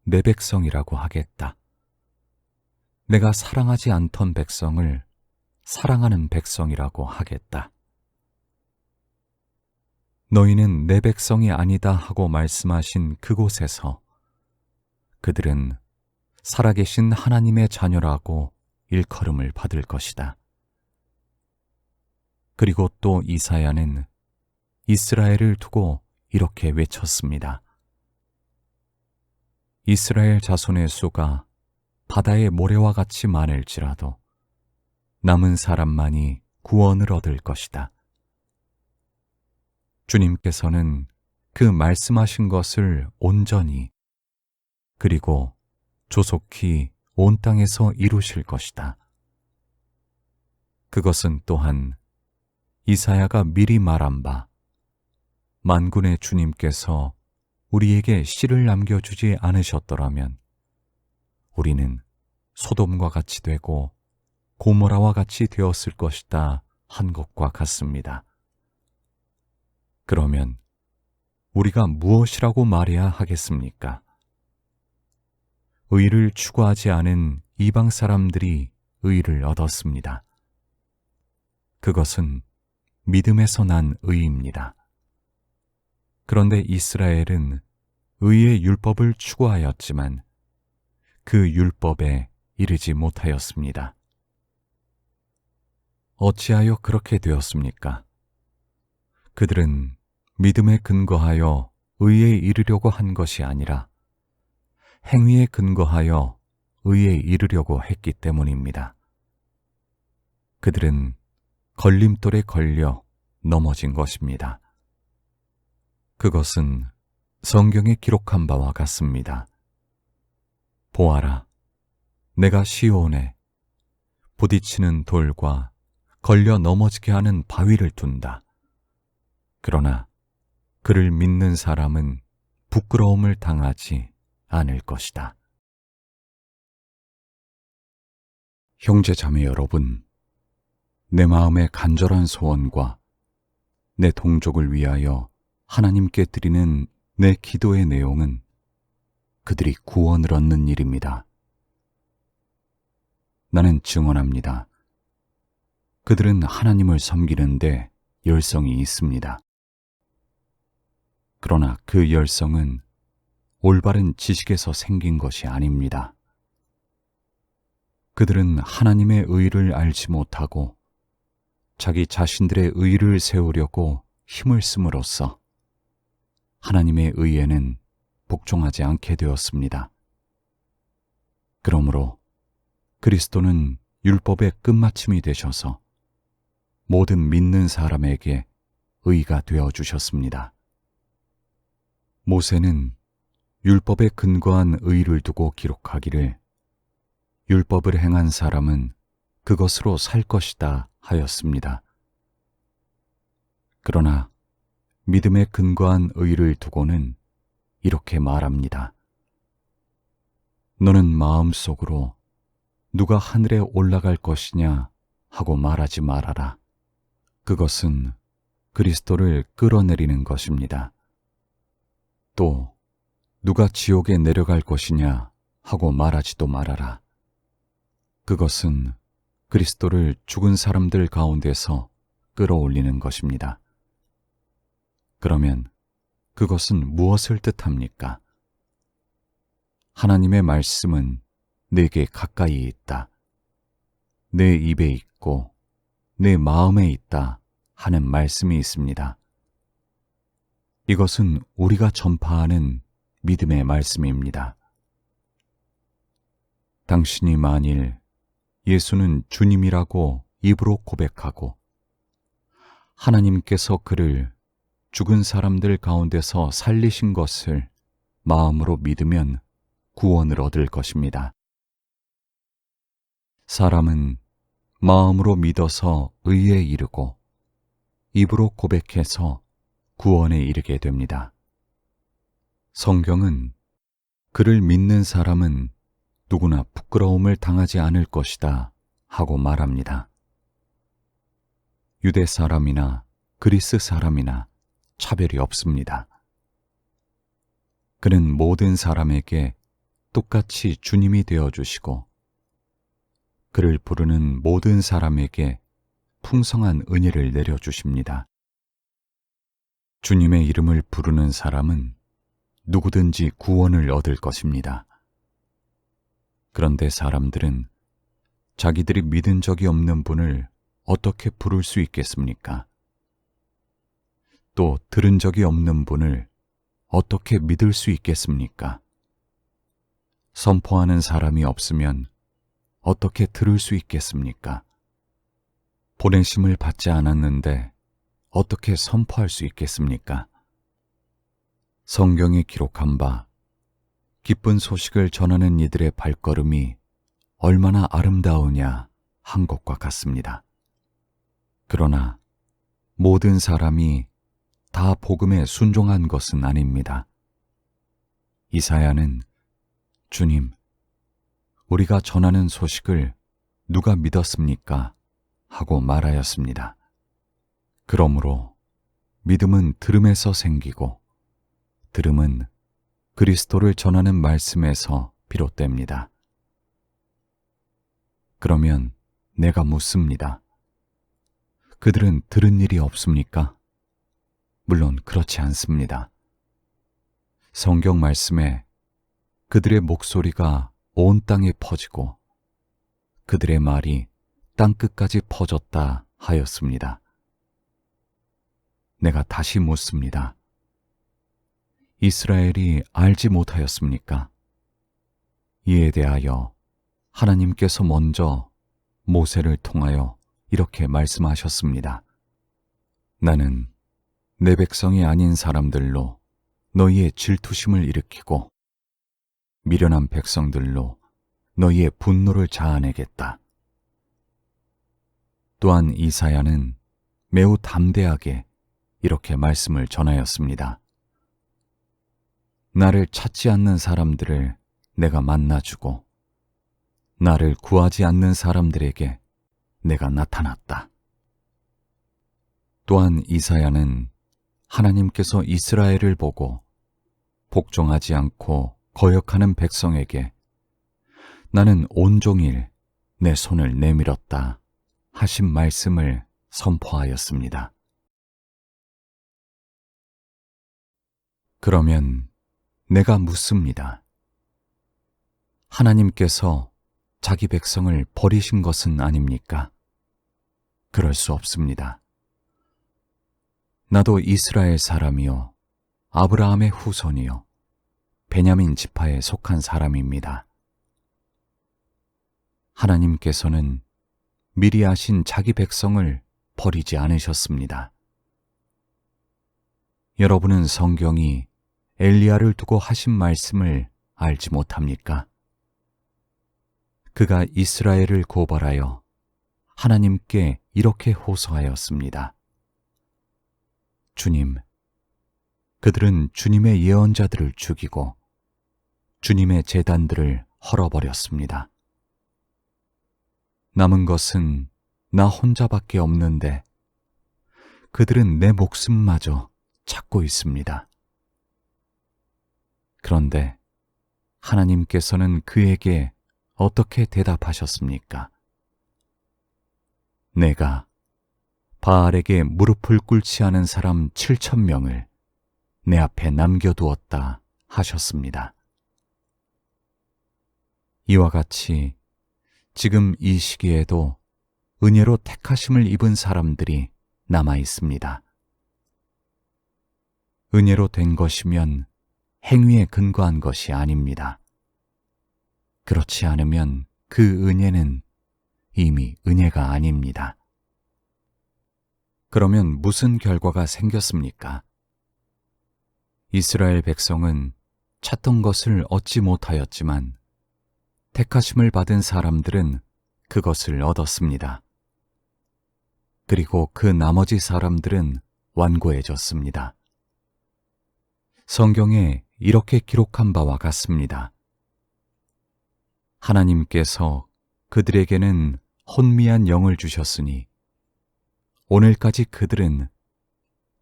내 백성이라고 하겠다. 내가 사랑하지 않던 백성을 사랑하는 백성이라고 하겠다. 너희는 내 백성이 아니다 하고 말씀하신 그곳에서 그들은 살아계신 하나님의 자녀라고 일컬음을 받을 것이다. 그리고 또 이사야는 이스라엘을 두고 이렇게 외쳤습니다. 이스라엘 자손의 수가 바다의 모래와 같이 많을지라도 남은 사람만이 구원을 얻을 것이다. 주님께서는 그 말씀하신 것을 온전히 그리고 조속히 온 땅에서 이루실 것이다. 그것은 또한 이사야가 미리 말한 바 만군의 주님께서 우리에게 씨를 남겨주지 않으셨더라면 우리는 소돔과 같이 되고 고모라와 같이 되었을 것이다 한 것과 같습니다. 그러면 우리가 무엇이라고 말해야 하겠습니까? 의를 추구하지 않은 이방 사람들이 의를 얻었습니다. 그것은 믿음에서 난 의입니다. 그런데 이스라엘은 의의 율법을 추구하였지만 그 율법에 이르지 못하였습니다. 어찌하여 그렇게 되었습니까? 그들은 믿음에 근거하여 의에 이르려고 한 것이 아니라 행위에 근거하여 의에 이르려고 했기 때문입니다. 그들은 걸림돌에 걸려 넘어진 것입니다. 그것은 성경에 기록한 바와 같습니다. 보아라, 내가 시온에 부딪히는 돌과 걸려 넘어지게 하는 바위를 둔다. 그러나 그를 믿는 사람은 부끄러움을 당하지 않을 것이다. 형제 자매 여러분, 내 마음의 간절한 소원과 내 동족을 위하여 하나님께 드리는 내 기도의 내용은 그들이 구원을 얻는 일입니다. 나는 증언합니다. 그들은 하나님을 섬기는데 열성이 있습니다. 그러나 그 열성은 올바른 지식에서 생긴 것이 아닙니다. 그들은 하나님의 의를 알지 못하고 자기 자신들의 의를 세우려고 힘을 씀으로써 하나님의 의에는 복종하지 않게 되었습니다. 그러므로 그리스도는 율법의 끝마침이 되셔서 모든 믿는 사람에게 의가 되어 주셨습니다. 모세는 율법에 근거한 의를 두고 기록하기를 율법을 행한 사람은 그것으로 살 것이다 하였습니다. 그러나 믿음에 근거한 의를 두고는 이렇게 말합니다. 너는 마음속으로 누가 하늘에 올라갈 것이냐 하고 말하지 말아라. 그것은 그리스도를 끌어내리는 것입니다. 또 누가 지옥에 내려갈 것이냐 하고 말하지도 말아라. 그것은 그리스도를 죽은 사람들 가운데서 끌어올리는 것입니다. 그러면 그것은 무엇을 뜻합니까? 하나님의 말씀은 내게 가까이 있다. 내 입에 있고 내 마음에 있다 하는 말씀이 있습니다. 이것은 우리가 전파하는 믿음의 말씀입니다. 당신이 만일 예수는 주님이라고 입으로 고백하고 하나님께서 그를 죽은 사람들 가운데서 살리신 것을 마음으로 믿으면 구원을 얻을 것입니다. 사람은 마음으로 믿어서 의에 이르고 입으로 고백해서 구원에 이르게 됩니다. 성경은 그를 믿는 사람은 누구나 부끄러움을 당하지 않을 것이다 하고 말합니다. 유대 사람이나 그리스 사람이나 차별이 없습니다. 그는 모든 사람에게 똑같이 주님이 되어주시고 그를 부르는 모든 사람에게 풍성한 은혜를 내려주십니다. 주님의 이름을 부르는 사람은 누구든지 구원을 얻을 것입니다. 그런데 사람들은 자기들이 믿은 적이 없는 분을 어떻게 부를 수 있겠습니까? 또 들은 적이 없는 분을 어떻게 믿을 수 있겠습니까? 선포하는 사람이 없으면 어떻게 들을 수 있겠습니까? 보내심을 받지 않았는데 어떻게 선포할 수 있겠습니까? 성경에 기록한 바 기쁜 소식을 전하는 이들의 발걸음이 얼마나 아름다우냐 한 것과 같습니다. 그러나 모든 사람이 다 복음에 순종한 것은 아닙니다. 이사야는 주님, 우리가 전하는 소식을 누가 믿었습니까? 하고 말하였습니다. 그러므로 믿음은 들음에서 생기고 들음은 그리스도를 전하는 말씀에서 비롯됩니다. 그러면 내가 묻습니다. 그들은 들은 일이 없습니까? 물론 그렇지 않습니다. 성경 말씀에 그들의 목소리가 온 땅에 퍼지고 그들의 말이 땅끝까지 퍼졌다 하였습니다. 내가 다시 묻습니다. 이스라엘이 알지 못하였습니까? 이에 대하여 하나님께서 먼저 모세를 통하여 이렇게 말씀하셨습니다. 나는 내 백성이 아닌 사람들로 너희의 질투심을 일으키고 미련한 백성들로 너희의 분노를 자아내겠다. 또한 이사야는 매우 담대하게 이렇게 말씀을 전하였습니다. 나를 찾지 않는 사람들을 내가 만나주고 나를 구하지 않는 사람들에게 내가 나타났다. 또한 이사야는 하나님께서 이스라엘을 보고 복종하지 않고 거역하는 백성에게 나는 온종일 내 손을 내밀었다 하신 말씀을 선포하였습니다. 그러면 내가 묻습니다. 하나님께서 자기 백성을 버리신 것은 아닙니까? 그럴 수 없습니다. 나도 이스라엘 사람이요 아브라함의 후손이요 베냐민 지파에 속한 사람입니다. 하나님께서는 미리 아신 자기 백성을 버리지 않으셨습니다. 여러분은 성경이 엘리야를 두고 하신 말씀을 알지 못합니까? 그가 이스라엘을 고발하여 하나님께 이렇게 호소하였습니다. 주님, 그들은 주님의 예언자들을 죽이고 주님의 제단들을 헐어버렸습니다. 남은 것은 나 혼자밖에 없는데 그들은 내 목숨마저 찾고 있습니다. 그런데 하나님께서는 그에게 어떻게 대답하셨습니까? 내가 바알에게 무릎을 꿇지 않은 사람 7,000명을 내 앞에 남겨두었다 하셨습니다. 이와 같이 지금 이 시기에도 은혜로 택하심을 입은 사람들이 남아 있습니다. 은혜로 된 것이면 행위에 근거한 것이 아닙니다. 그렇지 않으면 그 은혜는 이미 은혜가 아닙니다. 그러면 무슨 결과가 생겼습니까? 이스라엘 백성은 찾던 것을 얻지 못하였지만 택하심을 받은 사람들은 그것을 얻었습니다. 그리고 그 나머지 사람들은 완고해졌습니다. 성경에 이렇게 기록한 바와 같습니다. 하나님께서 그들에게는 혼미한 영을 주셨으니 오늘까지 그들은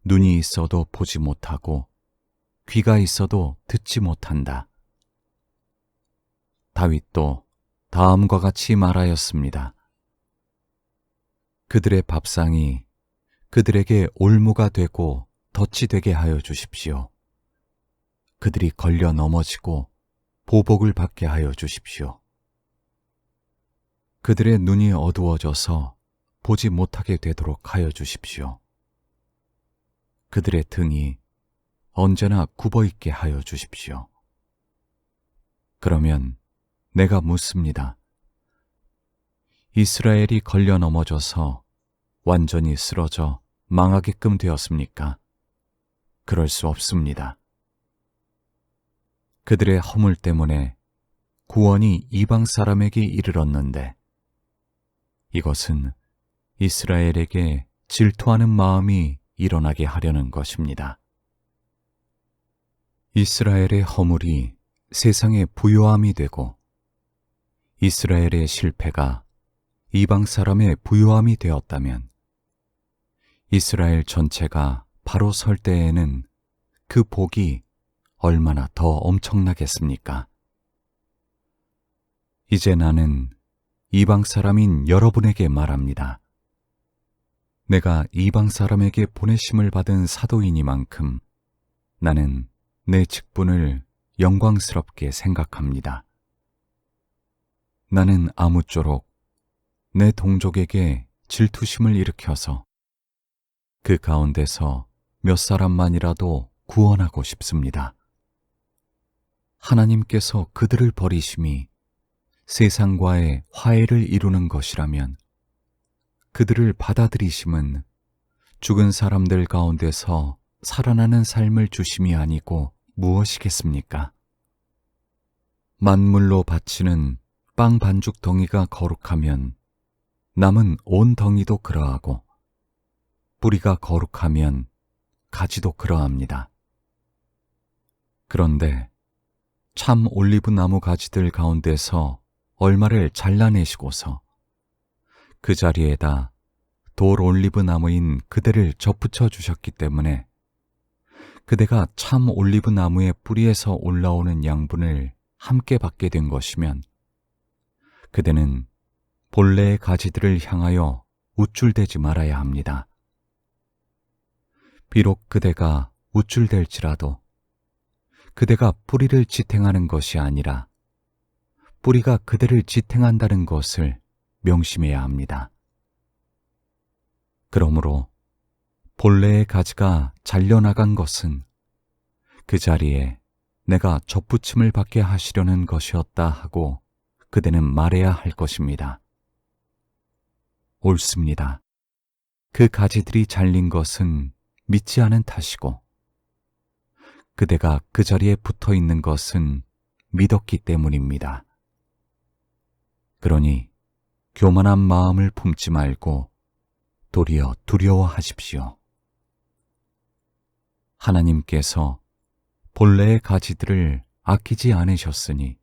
눈이 있어도 보지 못하고 귀가 있어도 듣지 못한다. 다윗도 다음과 같이 말하였습니다. 그들의 밥상이 그들에게 올무가 되고 덫이 되게 하여 주십시오. 그들이 걸려 넘어지고 보복을 받게 하여 주십시오. 그들의 눈이 어두워져서 보지 못하게 되도록 하여 주십시오. 그들의 등이 언제나 굽어있게 하여 주십시오. 그러면 내가 묻습니다. 이스라엘이 걸려 넘어져서 완전히 쓰러져 망하게끔 되었습니까? 그럴 수 없습니다. 그들의 허물 때문에 구원이 이방 사람에게 이르렀는데 이것은 이스라엘에게 질투하는 마음이 일어나게 하려는 것입니다. 이스라엘의 허물이 세상의 부요함이 되고 이스라엘의 실패가 이방 사람의 부요함이 되었다면 이스라엘 전체가 바로 설 때에는 그 복이 얼마나 더 엄청나겠습니까? 이제 나는 이방 사람인 여러분에게 말합니다. 내가 이방 사람에게 보내심을 받은 사도이니만큼 나는 내 직분을 영광스럽게 생각합니다. 나는 아무쪼록 내 동족에게 질투심을 일으켜서 그 가운데서 몇 사람만이라도 구원하고 싶습니다. 하나님께서 그들을 버리심이 세상과의 화해를 이루는 것이라면 그들을 받아들이심은 죽은 사람들 가운데서 살아나는 삶을 주심이 아니고 무엇이겠습니까? 만물로 바치는 빵 반죽 덩이가 거룩하면 남은 온 덩이도 그러하고 뿌리가 거룩하면 가지도 그러합니다. 그런데 참 올리브 나무 가지들 가운데서 얼마를 잘라내시고서 그 자리에다 돌 올리브 나무인 그대를 접붙여 주셨기 때문에 그대가 참 올리브 나무의 뿌리에서 올라오는 양분을 함께 받게 된 것이면 그대는 본래의 가지들을 향하여 우쭐대지 말아야 합니다. 비록 그대가 우쭐댈지라도 그대가 뿌리를 지탱하는 것이 아니라 뿌리가 그대를 지탱한다는 것을 명심해야 합니다. 그러므로 본래의 가지가 잘려나간 것은 그 자리에 내가 접붙임을 받게 하시려는 것이었다 하고 그대는 말해야 할 것입니다. 옳습니다. 그 가지들이 잘린 것은 믿지 않은 탓이고 그대가 그 자리에 붙어 있는 것은 믿었기 때문입니다. 그러니 교만한 마음을 품지 말고 도리어 두려워하십시오. 하나님께서 본래의 가지들을 아끼지 않으셨으니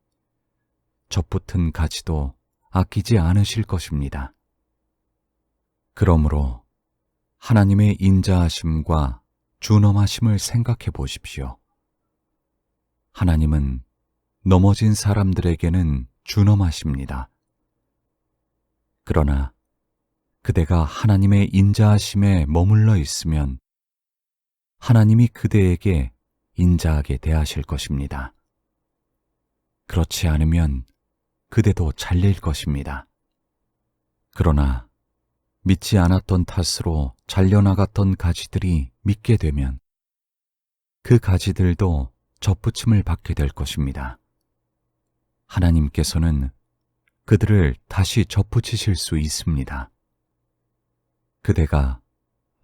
접붙은 가지도 아끼지 않으실 것입니다. 그러므로 하나님의 인자하심과 준엄하심을 생각해 보십시오. 하나님은 넘어진 사람들에게는 준엄하십니다. 그러나 그대가 하나님의 인자하심에 머물러 있으면 하나님이 그대에게 인자하게 대하실 것입니다. 그렇지 않으면 그대도 잘릴 것입니다. 그러나 믿지 않았던 탓으로 잘려나갔던 가지들이 믿게 되면 그 가지들도 접붙임을 받게 될 것입니다. 하나님께서는 그들을 다시 접붙이실 수 있습니다. 그대가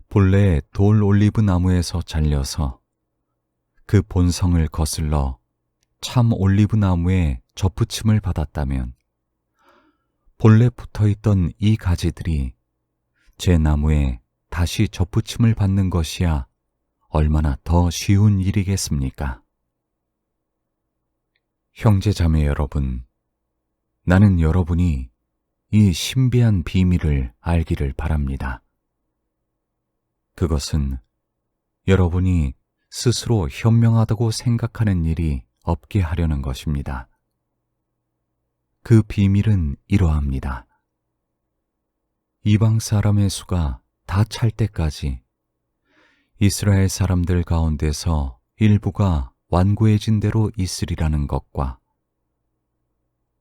본래의 돌 올리브 나무에서 잘려서 그 본성을 거슬러 참 올리브 나무에 접붙임을 받았다면 본래 붙어있던 이 가지들이 제 나무에 다시 접붙임을 받는 것이야 얼마나 더 쉬운 일이겠습니까? 형제 자매 여러분, 나는 여러분이 이 신비한 비밀을 알기를 바랍니다. 그것은 여러분이 스스로 현명하다고 생각하는 일이 없게 하려는 것입니다. 그 비밀은 이러합니다. 이방 사람의 수가 다 찰 때까지 이스라엘 사람들 가운데서 일부가 완고해진 대로 있으리라는 것과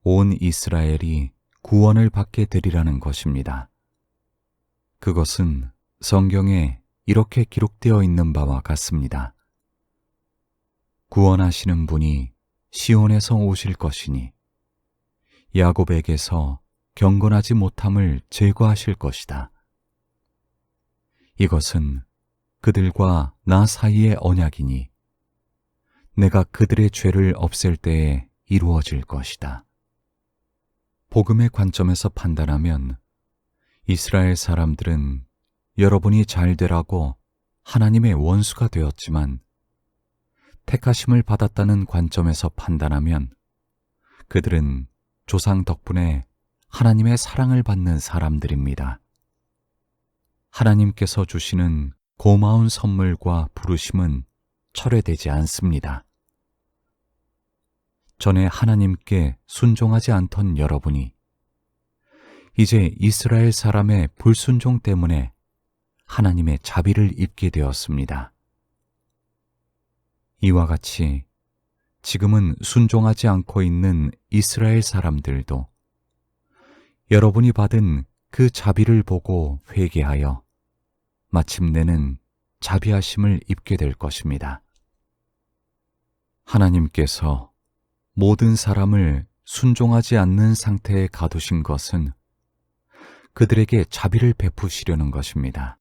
온 이스라엘이 구원을 받게 되리라는 것입니다. 그것은 성경에 이렇게 기록되어 있는 바와 같습니다. 구원하시는 분이 시온에서 오실 것이니 야곱에게서 경건하지 못함을 제거하실 것이다. 이것은 그들과 나 사이의 언약이니 내가 그들의 죄를 없앨 때에 이루어질 것이다. 복음의 관점에서 판단하면 이스라엘 사람들은 여러분이 잘 되라고 하나님의 원수가 되었지만 택하심을 받았다는 관점에서 판단하면 그들은 조상 덕분에 하나님의 사랑을 받는 사람들입니다. 하나님께서 주시는 고마운 선물과 부르심은 철회되지 않습니다. 전에 하나님께 순종하지 않던 여러분이 이제 이스라엘 사람의 불순종 때문에 하나님의 자비를 입게 되었습니다. 이와 같이 지금은 순종하지 않고 있는 이스라엘 사람들도 여러분이 받은 그 자비를 보고 회개하여 마침내는 자비하심을 입게 될 것입니다. 하나님께서 모든 사람을 순종하지 않는 상태에 가두신 것은 그들에게 자비를 베푸시려는 것입니다.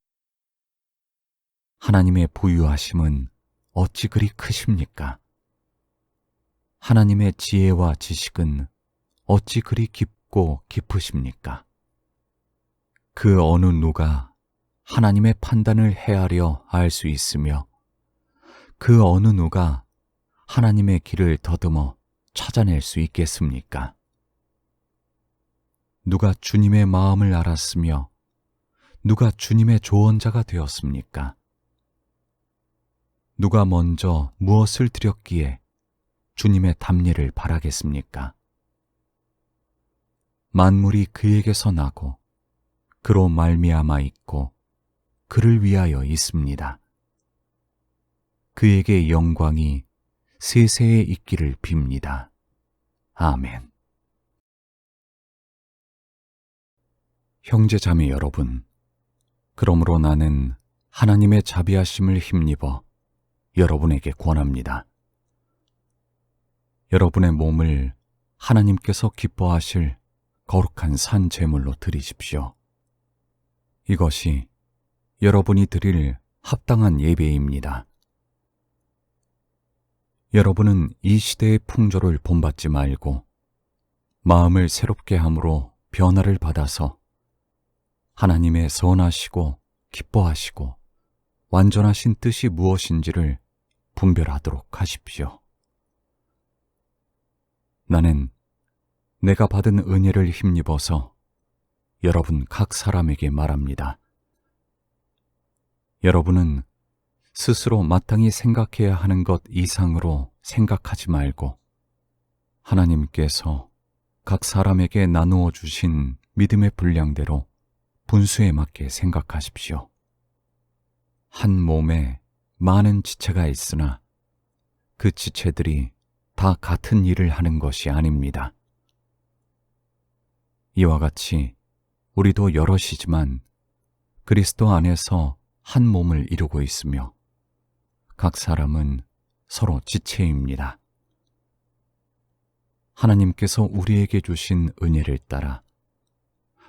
하나님의 부유하심은 어찌 그리 크십니까? 하나님의 지혜와 지식은 어찌 그리 깊고 깊으십니까? 그 어느 누가 하나님의 판단을 헤아려 알 수 있으며 그 어느 누가 하나님의 길을 더듬어 찾아낼 수 있겠습니까? 누가 주님의 마음을 알았으며 누가 주님의 조언자가 되었습니까? 누가 먼저 무엇을 드렸기에 주님의 답례를 바라겠습니까? 만물이 그에게서 나고 그로 말미암아 있고 그를 위하여 있습니다. 그에게 영광이 세세에 있기를 빕니다. 아멘. 형제 자매 여러분, 그러므로 나는 하나님의 자비하심을 힘입어 여러분에게 권합니다. 여러분의 몸을 하나님께서 기뻐하실 거룩한 산 제물로 드리십시오. 이것이 여러분이 드릴 합당한 예배입니다. 여러분은 이 시대의 풍조를 본받지 말고 마음을 새롭게 함으로 변화를 받아서 하나님의 선하시고 기뻐하시고 완전하신 뜻이 무엇인지를 분별하도록 하십시오. 나는 내가 받은 은혜를 힘입어서 여러분 각 사람에게 말합니다. 여러분은 스스로 마땅히 생각해야 하는 것 이상으로 생각하지 말고 하나님께서 각 사람에게 나누어 주신 믿음의 분량대로 분수에 맞게 생각하십시오. 한 몸에 많은 지체가 있으나 그 지체들이 다 같은 일을 하는 것이 아닙니다. 이와 같이 우리도 여럿이지만 그리스도 안에서 한 몸을 이루고 있으며 각 사람은 서로 지체입니다. 하나님께서 우리에게 주신 은혜를 따라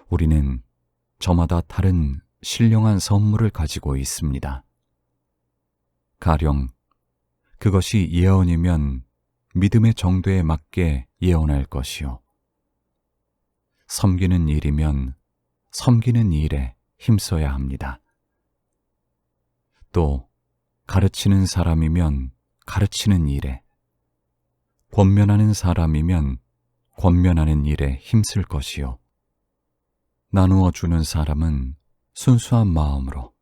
우리는 저마다 다른 신령한 선물을 가지고 있습니다. 가령 그것이 예언이면 믿음의 정도에 맞게 예언할 것이요. 섬기는 일이면 섬기는 일에 힘써야 합니다. 또 가르치는 사람이면 가르치는 일에, 권면하는 사람이면 권면하는 일에 힘쓸 것이요. 나누어 주는 사람은 순수한 마음으로,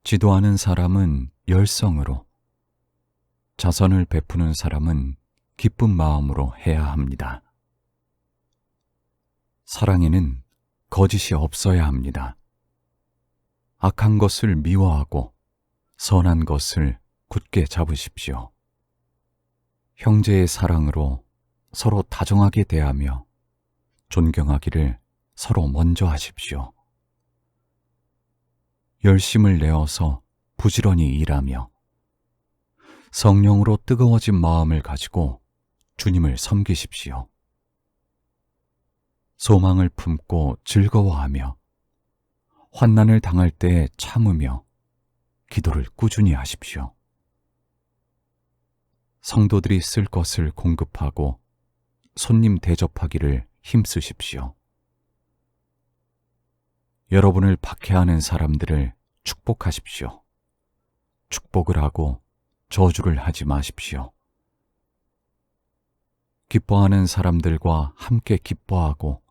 지도하는 사람은 열성으로, 자선을 베푸는 사람은 기쁜 마음으로 해야 합니다. 사랑에는 거짓이 없어야 합니다. 악한 것을 미워하고 선한 것을 굳게 잡으십시오. 형제의 사랑으로 서로 다정하게 대하며 존경하기를 서로 먼저 하십시오. 열심을 내어서 부지런히 일하며 성령으로 뜨거워진 마음을 가지고 주님을 섬기십시오. 소망을 품고 즐거워하며 환난을 당할 때 참으며 기도를 꾸준히 하십시오. 성도들이 쓸 것을 공급하고 손님 대접하기를 힘쓰십시오. 여러분을 박해하는 사람들을 축복하십시오. 축복을 하고 저주를 하지 마십시오. 기뻐하는 사람들과 함께 기뻐하고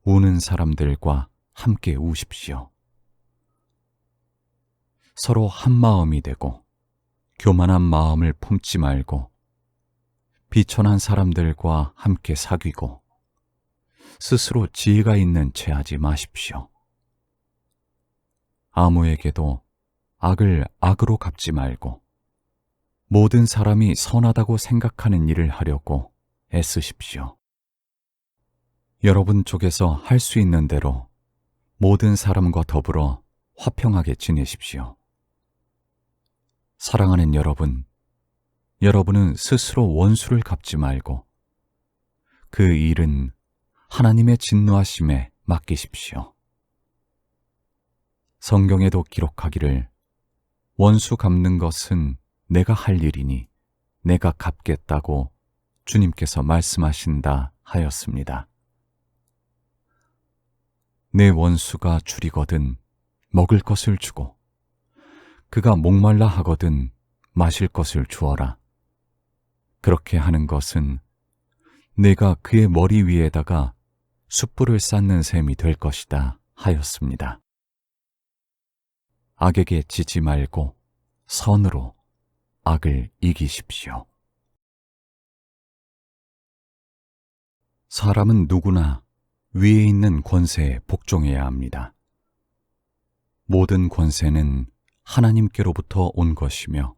우는 사람들과 함께 우십시오. 서로 한 마음이 되고 교만한 마음을 품지 말고 비천한 사람들과 함께 사귀고 스스로 지혜가 있는 채 하지 마십시오. 아무에게도 악을 악으로 갚지 말고 모든 사람이 선하다고 생각하는 일을 하려고 애쓰십시오. 여러분 쪽에서 할 수 있는 대로 모든 사람과 더불어 화평하게 지내십시오. 사랑하는 여러분, 여러분은 스스로 원수를 갚지 말고 그 일은 하나님의 진노하심에 맡기십시오. 성경에도 기록하기를 원수 갚는 것은 내가 할 일이니 내가 갚겠다고 주님께서 말씀하신다 하였습니다. 내 원수가 줄이거든 먹을 것을 주고 그가 목말라 하거든 마실 것을 주어라. 그렇게 하는 것은 내가 그의 머리 위에다가 숯불을 쌓는 셈이 될 것이다 하였습니다. 악에게 지지 말고 선으로 악을 이기십시오. 사람은 누구나 위에 있는 권세에 복종해야 합니다. 모든 권세는 하나님께로부터 온 것이며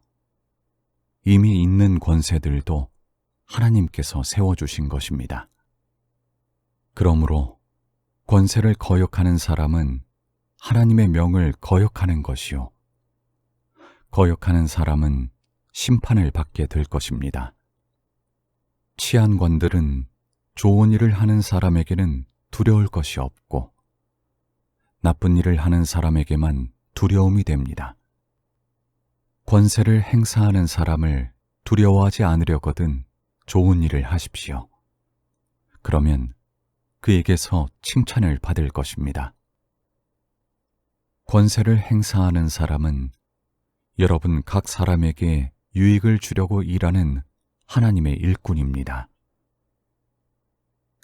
이미 있는 권세들도 하나님께서 세워주신 것입니다. 그러므로 권세를 거역하는 사람은 하나님의 명을 거역하는 것이요. 거역하는 사람은 심판을 받게 될 것입니다. 치안관들은 좋은 일을 하는 사람에게는 두려울 것이 없고 나쁜 일을 하는 사람에게만 두려움이 됩니다. 권세를 행사하는 사람을 두려워하지 않으려거든 좋은 일을 하십시오. 그러면 그에게서 칭찬을 받을 것입니다. 권세를 행사하는 사람은 여러분 각 사람에게 유익을 주려고 일하는 하나님의 일꾼입니다.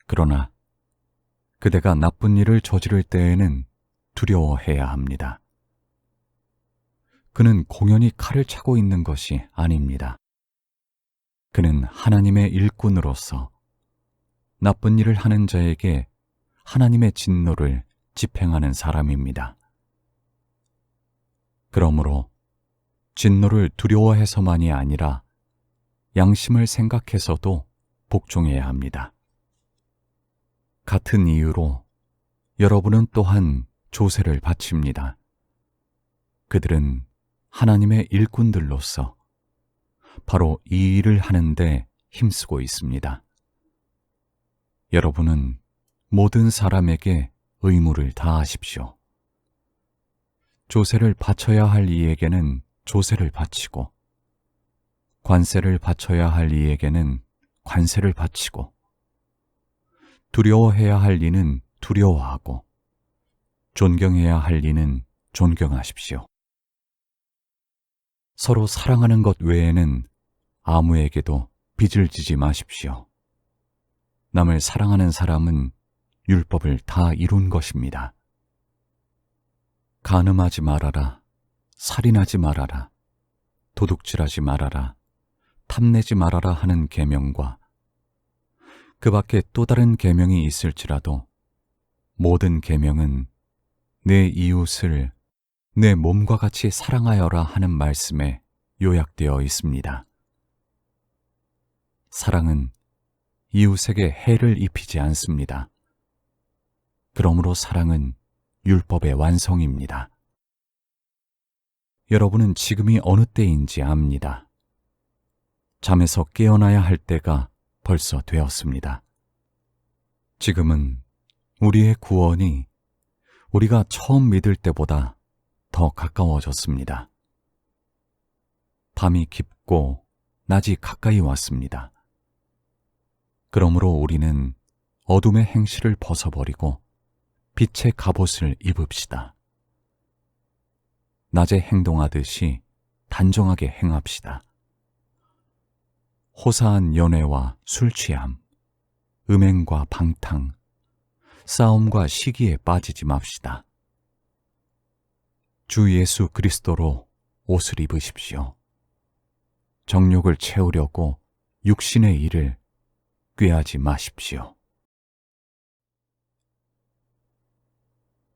그러나 그대가 나쁜 일을 저지를 때에는 두려워해야 합니다. 그는 공연히 칼을 차고 있는 것이 아닙니다. 그는 하나님의 일꾼으로서 나쁜 일을 하는 자에게 하나님의 진노를 집행하는 사람입니다. 그러므로 진노를 두려워해서만이 아니라 양심을 생각해서도 복종해야 합니다. 같은 이유로 여러분은 또한 조세를 바칩니다. 그들은 하나님의 일꾼들로서 바로 이 일을 하는데 힘쓰고 있습니다. 여러분은 모든 사람에게 의무를 다하십시오. 조세를 바쳐야 할 이에게는 조세를 바치고, 관세를 바쳐야 할 이에게는 관세를 바치고, 두려워해야 할 이는 두려워하고, 존경해야 할 이는 존경하십시오. 서로 사랑하는 것 외에는 아무에게도 빚을 지지 마십시오. 남을 사랑하는 사람은 율법을 다 이룬 것입니다. 간음하지 말아라, 살인하지 말아라, 도둑질하지 말아라, 탐내지 말아라 하는 계명과 그 밖에 또 다른 계명이 있을지라도 모든 계명은 내 이웃을 내 몸과 같이 사랑하여라 하는 말씀에 요약되어 있습니다. 사랑은 이웃에게 해를 입히지 않습니다. 그러므로 사랑은 율법의 완성입니다. 여러분은 지금이 어느 때인지 압니다. 잠에서 깨어나야 할 때가 벌써 되었습니다. 지금은 우리의 구원이 우리가 처음 믿을 때보다 더 가까워졌습니다. 밤이 깊고 낮이 가까이 왔습니다. 그러므로 우리는 어둠의 행실을 벗어버리고 빛의 갑옷을 입읍시다. 낮에 행동하듯이 단정하게 행합시다. 호사한 연애와 술취함, 음행과 방탕, 싸움과 시기에 빠지지 맙시다. 주 예수 그리스도로 옷을 입으십시오. 정욕을 채우려고 육신의 일을 꾀하지 마십시오.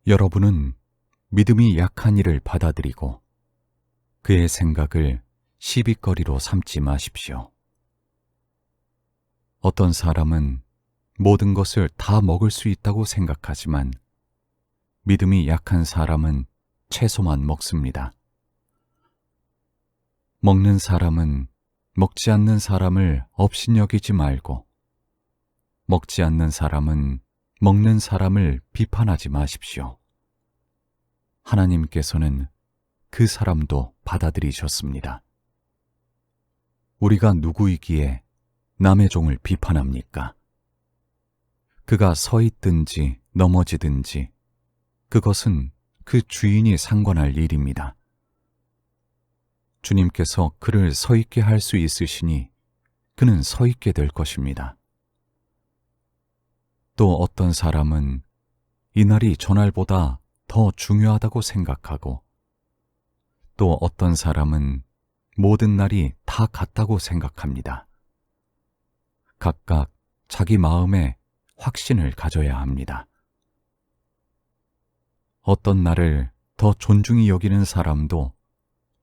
여러분은 믿음이 약한 이를 받아들이고 그의 생각을 시비거리로 삼지 마십시오. 어떤 사람은 모든 것을 다 먹을 수 있다고 생각하지만 믿음이 약한 사람은 채소만 먹습니다. 먹는 사람은 먹지 않는 사람을 업신여기지 말고 먹지 않는 사람은 먹는 사람을 비판하지 마십시오. 하나님께서는 그 사람도 받아들이셨습니다. 우리가 누구이기에 남의 종을 비판합니까? 그가 서 있든지 넘어지든지 그것은 그 주인이 상관할 일입니다. 주님께서 그를 서 있게 할 수 있으시니 그는 서 있게 될 것입니다. 또 어떤 사람은 이날이 저날보다 더 중요하다고 생각하고 또 어떤 사람은 모든 날이 다 같다고 생각합니다. 각각 자기 마음에 확신을 가져야 합니다. 어떤 날을 더 존중히 여기는 사람도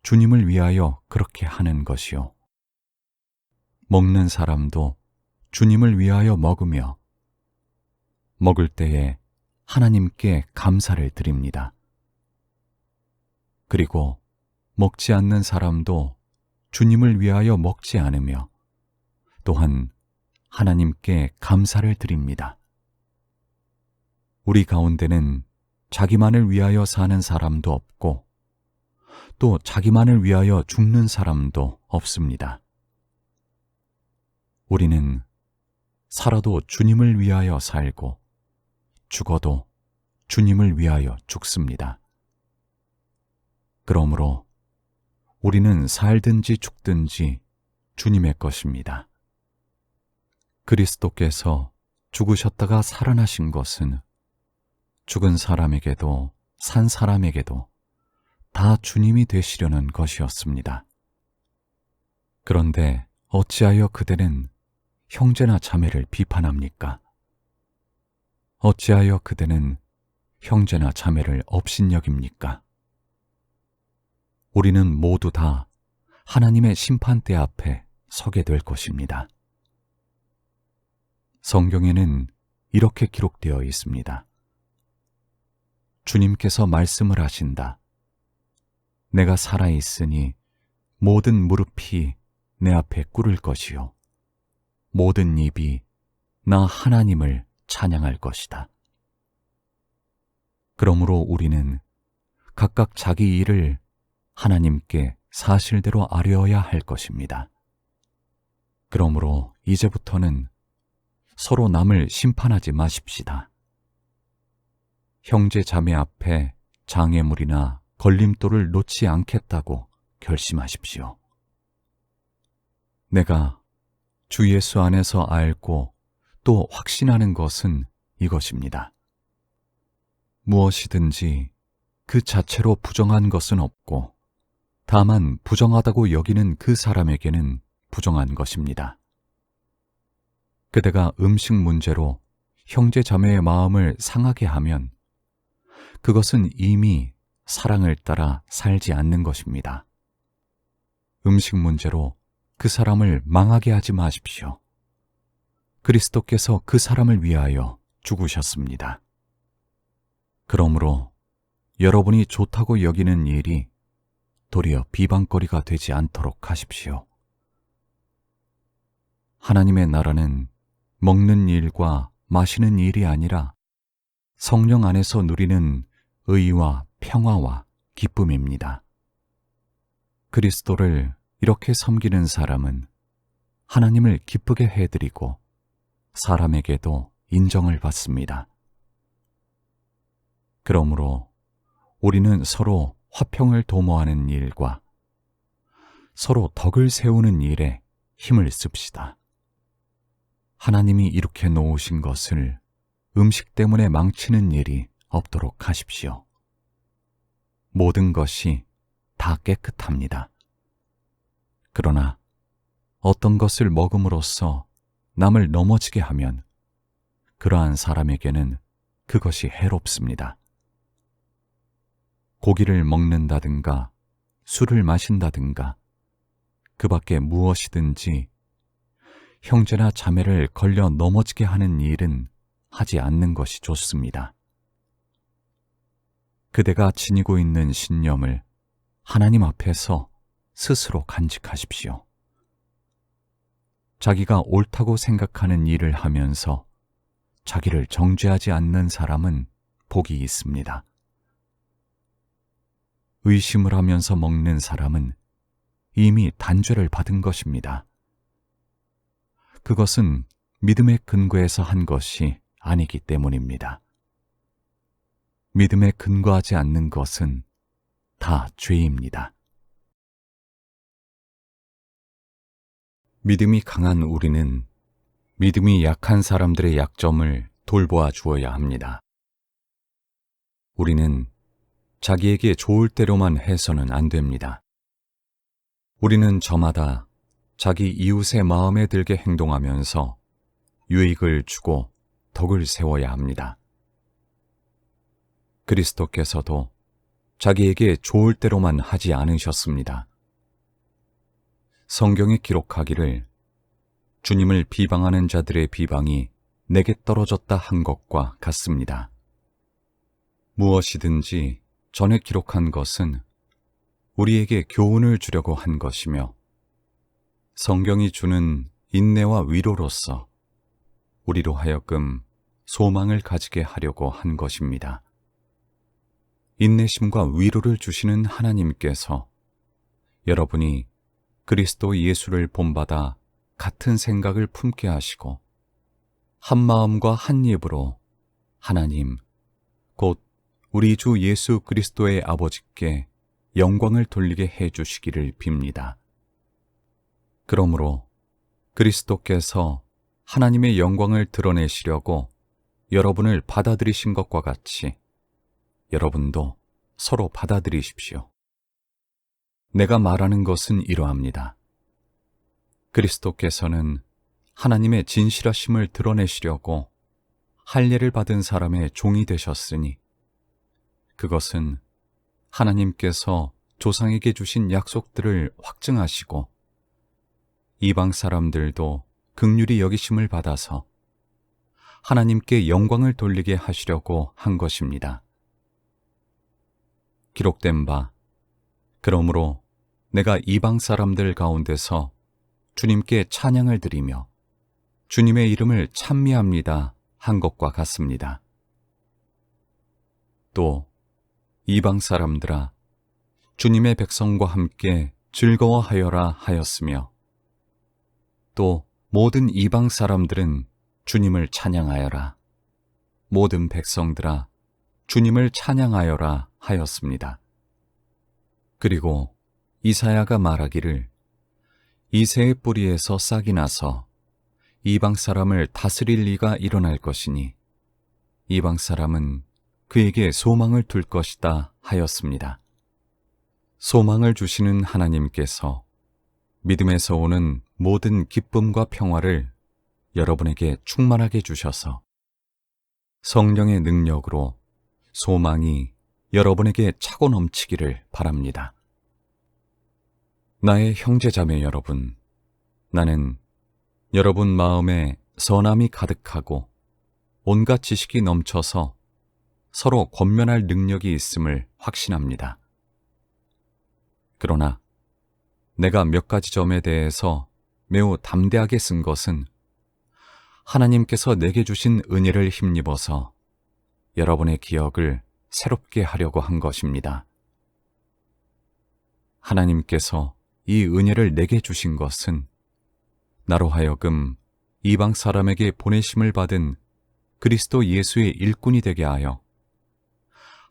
주님을 위하여 그렇게 하는 것이요. 먹는 사람도 주님을 위하여 먹으며 먹을 때에 하나님께 감사를 드립니다. 그리고 먹지 않는 사람도 주님을 위하여 먹지 않으며 또한 하나님께 감사를 드립니다. 우리 가운데는 자기만을 위하여 사는 사람도 없고 또 자기만을 위하여 죽는 사람도 없습니다. 우리는 살아도 주님을 위하여 살고 죽어도 주님을 위하여 죽습니다. 그러므로 우리는 살든지 죽든지 주님의 것입니다. 그리스도께서 죽으셨다가 살아나신 것은 죽은 사람에게도 산 사람에게도 다 주님이 되시려는 것이었습니다. 그런데 어찌하여 그대는 형제나 자매를 비판합니까? 어찌하여 그대는 형제나 자매를 업신여깁니까? 우리는 모두 다 하나님의 심판대 앞에 서게 될 것입니다. 성경에는 이렇게 기록되어 있습니다. 주님께서 말씀을 하신다. 내가 살아있으니 모든 무릎이 내 앞에 꿇을 것이요 모든 입이 나 하나님을 찬양할 것이다. 그러므로 우리는 각각 자기 일을 하나님께 사실대로 아뢰어야 할 것입니다. 그러므로 이제부터는 서로 남을 심판하지 마십시다. 형제 자매 앞에 장애물이나 걸림돌을 놓지 않겠다고 결심하십시오. 내가 주 예수 안에서 알고 또 확신하는 것은 이것입니다. 무엇이든지 그 자체로 부정한 것은 없고 다만 부정하다고 여기는 그 사람에게는 부정한 것입니다. 그대가 음식 문제로 형제 자매의 마음을 상하게 하면 그것은 이미 사랑을 따라 살지 않는 것입니다. 음식 문제로 그 사람을 망하게 하지 마십시오. 그리스도께서 그 사람을 위하여 죽으셨습니다. 그러므로 여러분이 좋다고 여기는 일이 도리어 비방거리가 되지 않도록 하십시오. 하나님의 나라는 먹는 일과 마시는 일이 아니라 성령 안에서 누리는 의와 평화와 기쁨입니다. 그리스도를 이렇게 섬기는 사람은 하나님을 기쁘게 해드리고 사람에게도 인정을 받습니다. 그러므로 우리는 서로 화평을 도모하는 일과 서로 덕을 세우는 일에 힘을 씁시다. 하나님이 이렇게 놓으신 것을 음식 때문에 망치는 일이 없도록 하십시오. 모든 것이 다 깨끗합니다. 그러나 어떤 것을 먹음으로써 남을 넘어지게 하면 그러한 사람에게는 그것이 해롭습니다. 고기를 먹는다든가 술을 마신다든가 그 밖에 무엇이든지 형제나 자매를 걸려 넘어지게 하는 일은 하지 않는 것이 좋습니다. 그대가 지니고 있는 신념을 하나님 앞에서 스스로 간직하십시오. 자기가 옳다고 생각하는 일을 하면서 자기를 정죄하지 않는 사람은 복이 있습니다. 의심을 하면서 먹는 사람은 이미 단죄를 받은 것입니다. 그것은 믿음의 근거에서 한 것이 아니기 때문입니다. 믿음에 근거하지 않는 것은 다 죄입니다. 믿음이 강한 우리는 믿음이 약한 사람들의 약점을 돌보아 주어야 합니다. 우리는 자기에게 좋을 대로만 해서는 안 됩니다. 우리는 저마다 자기 이웃의 마음에 들게 행동하면서 유익을 주고 덕을 세워야 합니다. 그리스도께서도 자기에게 좋을 대로만 하지 않으셨습니다. 성경에 기록하기를 주님을 비방하는 자들의 비방이 내게 떨어졌다 한 것과 같습니다. 무엇이든지 전에 기록한 것은 우리에게 교훈을 주려고 한 것이며 성경이 주는 인내와 위로로서 우리로 하여금 소망을 가지게 하려고 한 것입니다. 인내심과 위로를 주시는 하나님께서 여러분이 그리스도 예수를 본받아 같은 생각을 품게 하시고 한 마음과 한 입으로 하나님, 곧 우리 주 예수 그리스도의 아버지께 영광을 돌리게 해 주시기를 빕니다. 그러므로 그리스도께서 하나님의 영광을 드러내시려고 여러분을 받아들이신 것과 같이 여러분도 서로 받아들이십시오. 내가 말하는 것은 이러합니다. 그리스도께서는 하나님의 진실하심을 드러내시려고 할례를 받은 사람의 종이 되셨으니 그것은 하나님께서 조상에게 주신 약속들을 확증하시고 이방 사람들도 긍휼히 여기심을 받아서 하나님께 영광을 돌리게 하시려고 한 것입니다. 기록된 바, 그러므로 내가 이방 사람들 가운데서 주님께 찬양을 드리며 주님의 이름을 찬미합니다 한 것과 같습니다. 또 이방 사람들아 주님의 백성과 함께 즐거워하여라 하였으며 또 모든 이방 사람들은 주님을 찬양하여라, 모든 백성들아 주님을 찬양하여라 하였습니다. 그리고 이사야가 말하기를 이 새의 뿌리에서 싹이 나서 이방 사람을 다스릴 리가 일어날 것이니 이방 사람은 그에게 소망을 둘 것이다 하였습니다. 소망을 주시는 하나님께서 믿음에서 오는 모든 기쁨과 평화를 여러분에게 충만하게 주셔서 성령의 능력으로 소망이 여러분에게 차고 넘치기를 바랍니다. 나의 형제자매 여러분, 나는 여러분 마음에 선함이 가득하고 온갖 지식이 넘쳐서 서로 권면할 능력이 있음을 확신합니다. 그러나 내가 몇 가지 점에 대해서 매우 담대하게 쓴 것은 하나님께서 내게 주신 은혜를 힘입어서 여러분의 기억을 새롭게 하려고 한 것입니다. 하나님께서 이 은혜를 내게 주신 것은 나로 하여금 이방 사람에게 보내심을 받은 그리스도 예수의 일꾼이 되게 하여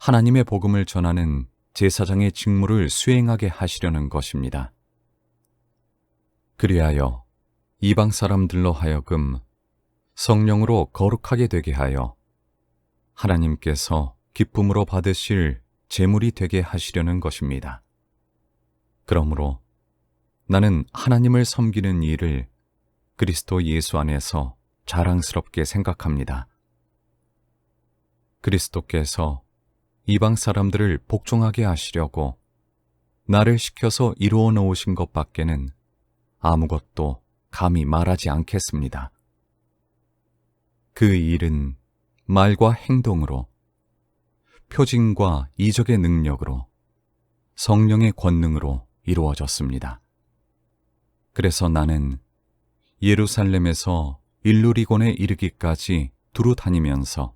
하나님의 복음을 전하는 제사장의 직무를 수행하게 하시려는 것입니다. 그리하여 이방 사람들로 하여금 성령으로 거룩하게 되게 하여 하나님께서 기쁨으로 받으실 제물이 되게 하시려는 것입니다. 그러므로 나는 하나님을 섬기는 일을 그리스도 예수 안에서 자랑스럽게 생각합니다. 그리스도께서 이방 사람들을 복종하게 하시려고 나를 시켜서 이루어 놓으신 것 밖에는 아무것도 감히 말하지 않겠습니다. 그 일은 말과 행동으로, 표징과 이적의 능력으로, 성령의 권능으로 이루어졌습니다. 그래서 나는 예루살렘에서 일루리곤에 이르기까지 두루 다니면서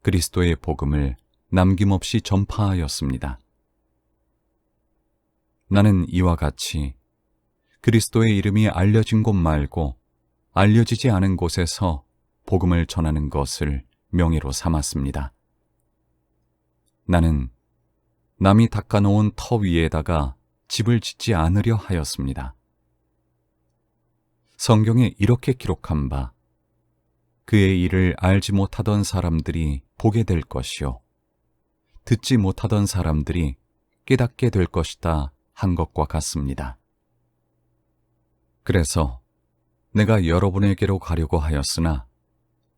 그리스도의 복음을 남김없이 전파하였습니다. 나는 이와 같이 그리스도의 이름이 알려진 곳 말고 알려지지 않은 곳에서 복음을 전하는 것을 명예로 삼았습니다. 나는 남이 닦아놓은 터 위에다가 집을 짓지 않으려 하였습니다. 성경에 이렇게 기록한 바, 그의 일을 알지 못하던 사람들이 보게 될 것이요 듣지 못하던 사람들이 깨닫게 될 것이다 한 것과 같습니다. 그래서 내가 여러분에게로 가려고 하였으나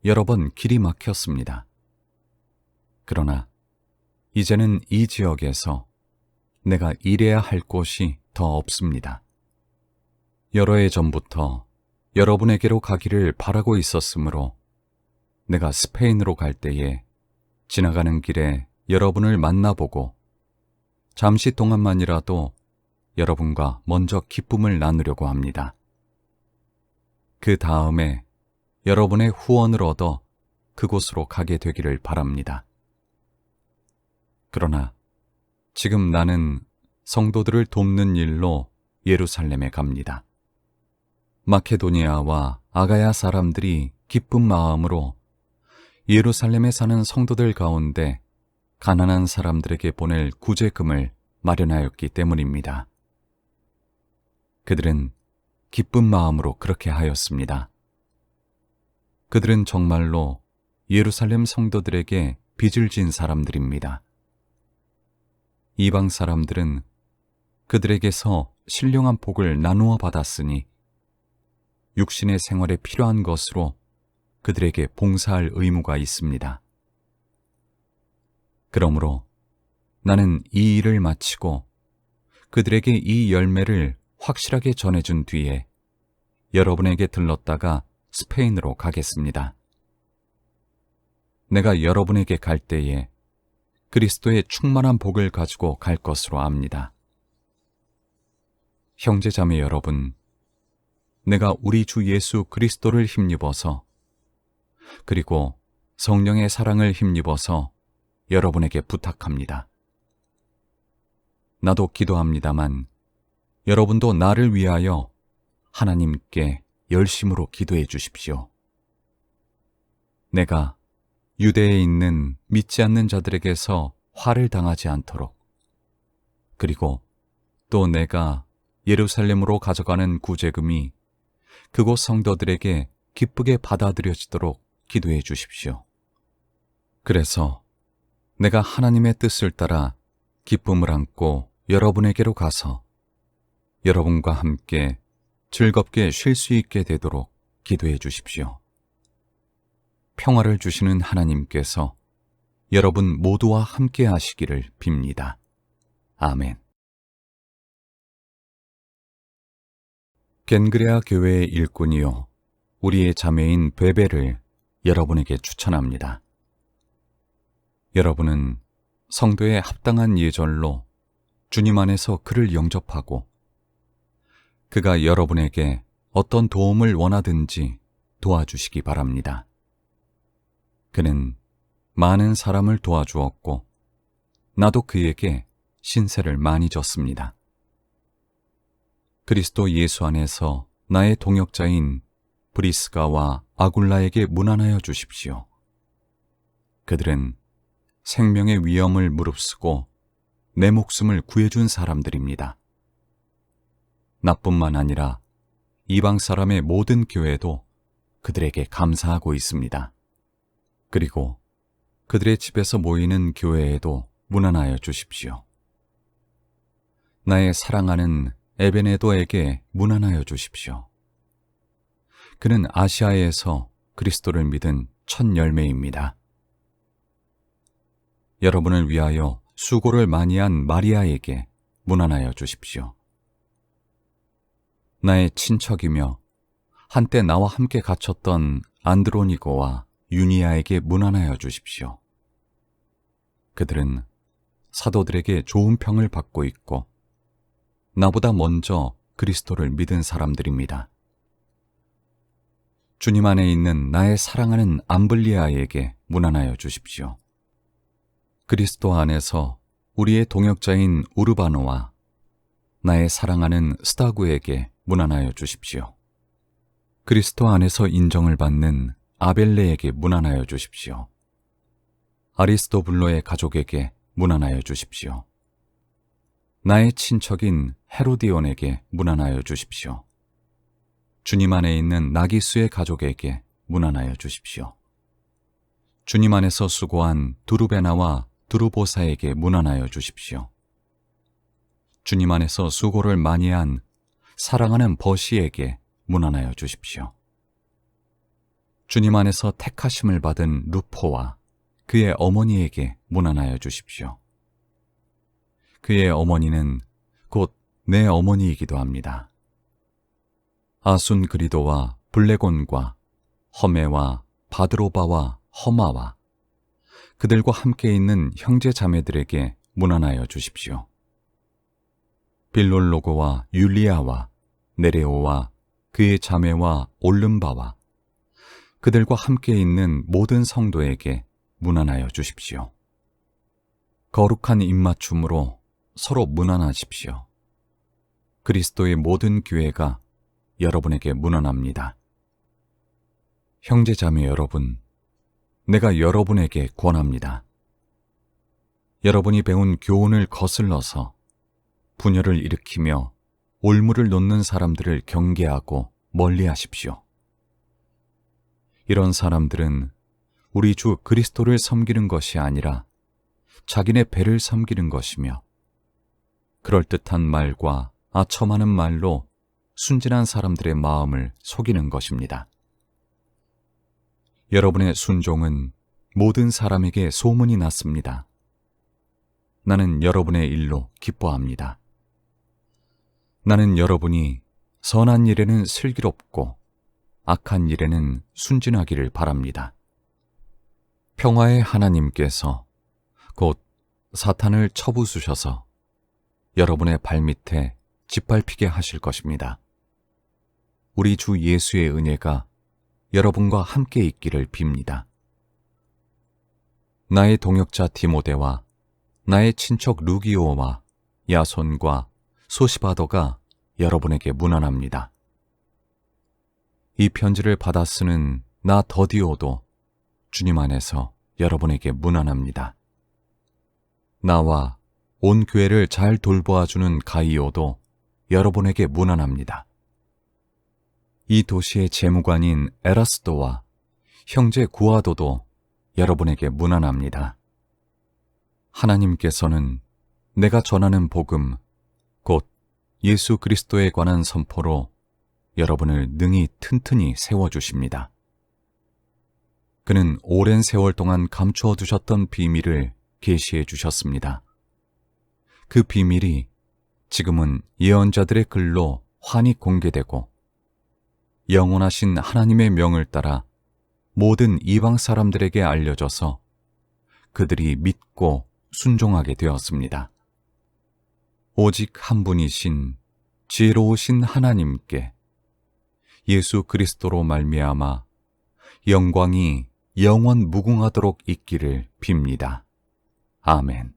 여러 번 길이 막혔습니다. 그러나 이제는 이 지역에서 내가 일해야 할 곳이 더 없습니다. 여러 해 전부터 여러분에게로 가기를 바라고 있었으므로 내가 스페인으로 갈 때에 지나가는 길에 여러분을 만나보고 잠시 동안만이라도 여러분과 먼저 기쁨을 나누려고 합니다. 그 다음에 여러분의 후원을 얻어 그곳으로 가게 되기를 바랍니다. 그러나 지금 나는 성도들을 돕는 일로 예루살렘에 갑니다. 마케도니아와 아가야 사람들이 기쁜 마음으로 예루살렘에 사는 성도들 가운데 가난한 사람들에게 보낼 구제금을 마련하였기 때문입니다. 그들은 기쁜 마음으로 그렇게 하였습니다. 그들은 정말로 예루살렘 성도들에게 빚을 진 사람들입니다. 이방 사람들은 그들에게서 신령한 복을 나누어 받았으니 육신의 생활에 필요한 것으로 그들에게 봉사할 의무가 있습니다. 그러므로 나는 이 일을 마치고 그들에게 이 열매를 확실하게 전해준 뒤에 여러분에게 들렀다가 스페인으로 가겠습니다. 내가 여러분에게 갈 때에 그리스도의 충만한 복을 가지고 갈 것으로 압니다. 형제자매 여러분, 내가 우리 주 예수 그리스도를 힘입어서 그리고 성령의 사랑을 힘입어서 여러분에게 부탁합니다. 나도 기도합니다만 여러분도 나를 위하여 하나님께 열심으로 기도해 주십시오. 내가 유대에 있는 믿지 않는 자들에게서 화를 당하지 않도록, 그리고 또 내가 예루살렘으로 가져가는 구제금이 그곳 성도들에게 기쁘게 받아들여지도록 기도해 주십시오. 그래서 내가 하나님의 뜻을 따라 기쁨을 안고 여러분에게로 가서 여러분과 함께 즐겁게 쉴 수 있게 되도록 기도해 주십시오. 평화를 주시는 하나님께서 여러분 모두와 함께 하시기를 빕니다. 아멘. 겐그레아 교회의 일꾼이요 우리의 자매인 베베를 여러분에게 추천합니다. 여러분은 성도의 합당한 예절로 주님 안에서 그를 영접하고 그가 여러분에게 어떤 도움을 원하든지 도와주시기 바랍니다. 그는 많은 사람을 도와주었고 나도 그에게 신세를 많이 졌습니다. 그리스도 예수 안에서 나의 동역자인 브리스가와 아굴라에게 문안하여 주십시오. 그들은 생명의 위험을 무릅쓰고 내 목숨을 구해준 사람들입니다. 나뿐만 아니라 이방 사람의 모든 교회도 그들에게 감사하고 있습니다. 그리고 그들의 집에서 모이는 교회에도 문안하여 주십시오. 나의 사랑하는 에베네도에게 문안하여 주십시오. 그는 아시아에서 그리스도를 믿은 첫 열매입니다. 여러분을 위하여 수고를 많이 한 마리아에게 문안하여 주십시오. 나의 친척이며 한때 나와 함께 갇혔던 안드로니고와 유니아에게 문안하여 주십시오. 그들은 사도들에게 좋은 평을 받고 있고 나보다 먼저 그리스도를 믿은 사람들입니다. 주님 안에 있는 나의 사랑하는 암블리아에게 문안하여 주십시오. 그리스도 안에서 우리의 동역자인 우르바노와 나의 사랑하는 스타구에게 문안하여 주십시오. 그리스도 안에서 인정을 받는 아벨레에게 문안하여 주십시오. 아리스토블로의 가족에게 문안하여 주십시오. 나의 친척인 헤로디온에게 문안하여 주십시오. 주님 안에 있는 나기수의 가족에게 문안하여 주십시오. 주님 안에서 수고한 두루베나와 두루보사에게 문안하여 주십시오. 주님 안에서 수고를 많이 한 사랑하는 버시에게 문안하여 주십시오. 주님 안에서 택하심을 받은 루포와 그의 어머니에게 문안하여 주십시오. 그의 어머니는 곧 내 어머니이기도 합니다. 아순그리도와 블레곤과 허메와 바드로바와 허마와 그들과 함께 있는 형제 자매들에게 문안하여 주십시오. 빌롤로고와 율리아와 네레오와 그의 자매와 올름바와 그들과 함께 있는 모든 성도에게 문안하여 주십시오. 거룩한 입맞춤으로 서로 문안하십시오. 그리스도의 모든 교회가 여러분에게 문안합니다. 형제자매 여러분, 내가 여러분에게 권합니다. 여러분이 배운 교훈을 거슬러서 분열을 일으키며 올무를 놓는 사람들을 경계하고 멀리하십시오. 이런 사람들은 우리 주 그리스도를 섬기는 것이 아니라 자기네 배를 섬기는 것이며 그럴듯한 말과 아첨하는 말로 순진한 사람들의 마음을 속이는 것입니다. 여러분의 순종은 모든 사람에게 소문이 났습니다. 나는 여러분의 일로 기뻐합니다. 나는 여러분이 선한 일에는 슬기롭고 악한 일에는 순진하기를 바랍니다. 평화의 하나님께서 곧 사탄을 쳐부수셔서 여러분의 발밑에 짓밟히게 하실 것입니다. 우리 주 예수의 은혜가 여러분과 함께 있기를 빕니다. 나의 동역자 디모데와 나의 친척 루기오와 야손과 소시바더가 여러분에게 문안합니다. 이 편지를 받아 쓰는 나 더디오도 주님 안에서 여러분에게 문안합니다. 나와 온 교회를 잘 돌보아주는 가이오도 여러분에게 문안합니다. 이 도시의 재무관인 에라스도와 형제 구아도도 여러분에게 문안합니다. 하나님께서는 내가 전하는 복음, 곧 예수 그리스도에 관한 선포로 여러분을 능히 튼튼히 세워주십니다. 그는 오랜 세월 동안 감추어 두셨던 비밀을 계시해 주셨습니다. 그 비밀이 지금은 예언자들의 글로 환히 공개되고 영원하신 하나님의 명을 따라 모든 이방 사람들에게 알려져서 그들이 믿고 순종하게 되었습니다. 오직 한 분이신 지혜로우신 하나님께 예수 그리스도로 말미암아 영광이 영원 무궁하도록 있기를 빕니다. 아멘.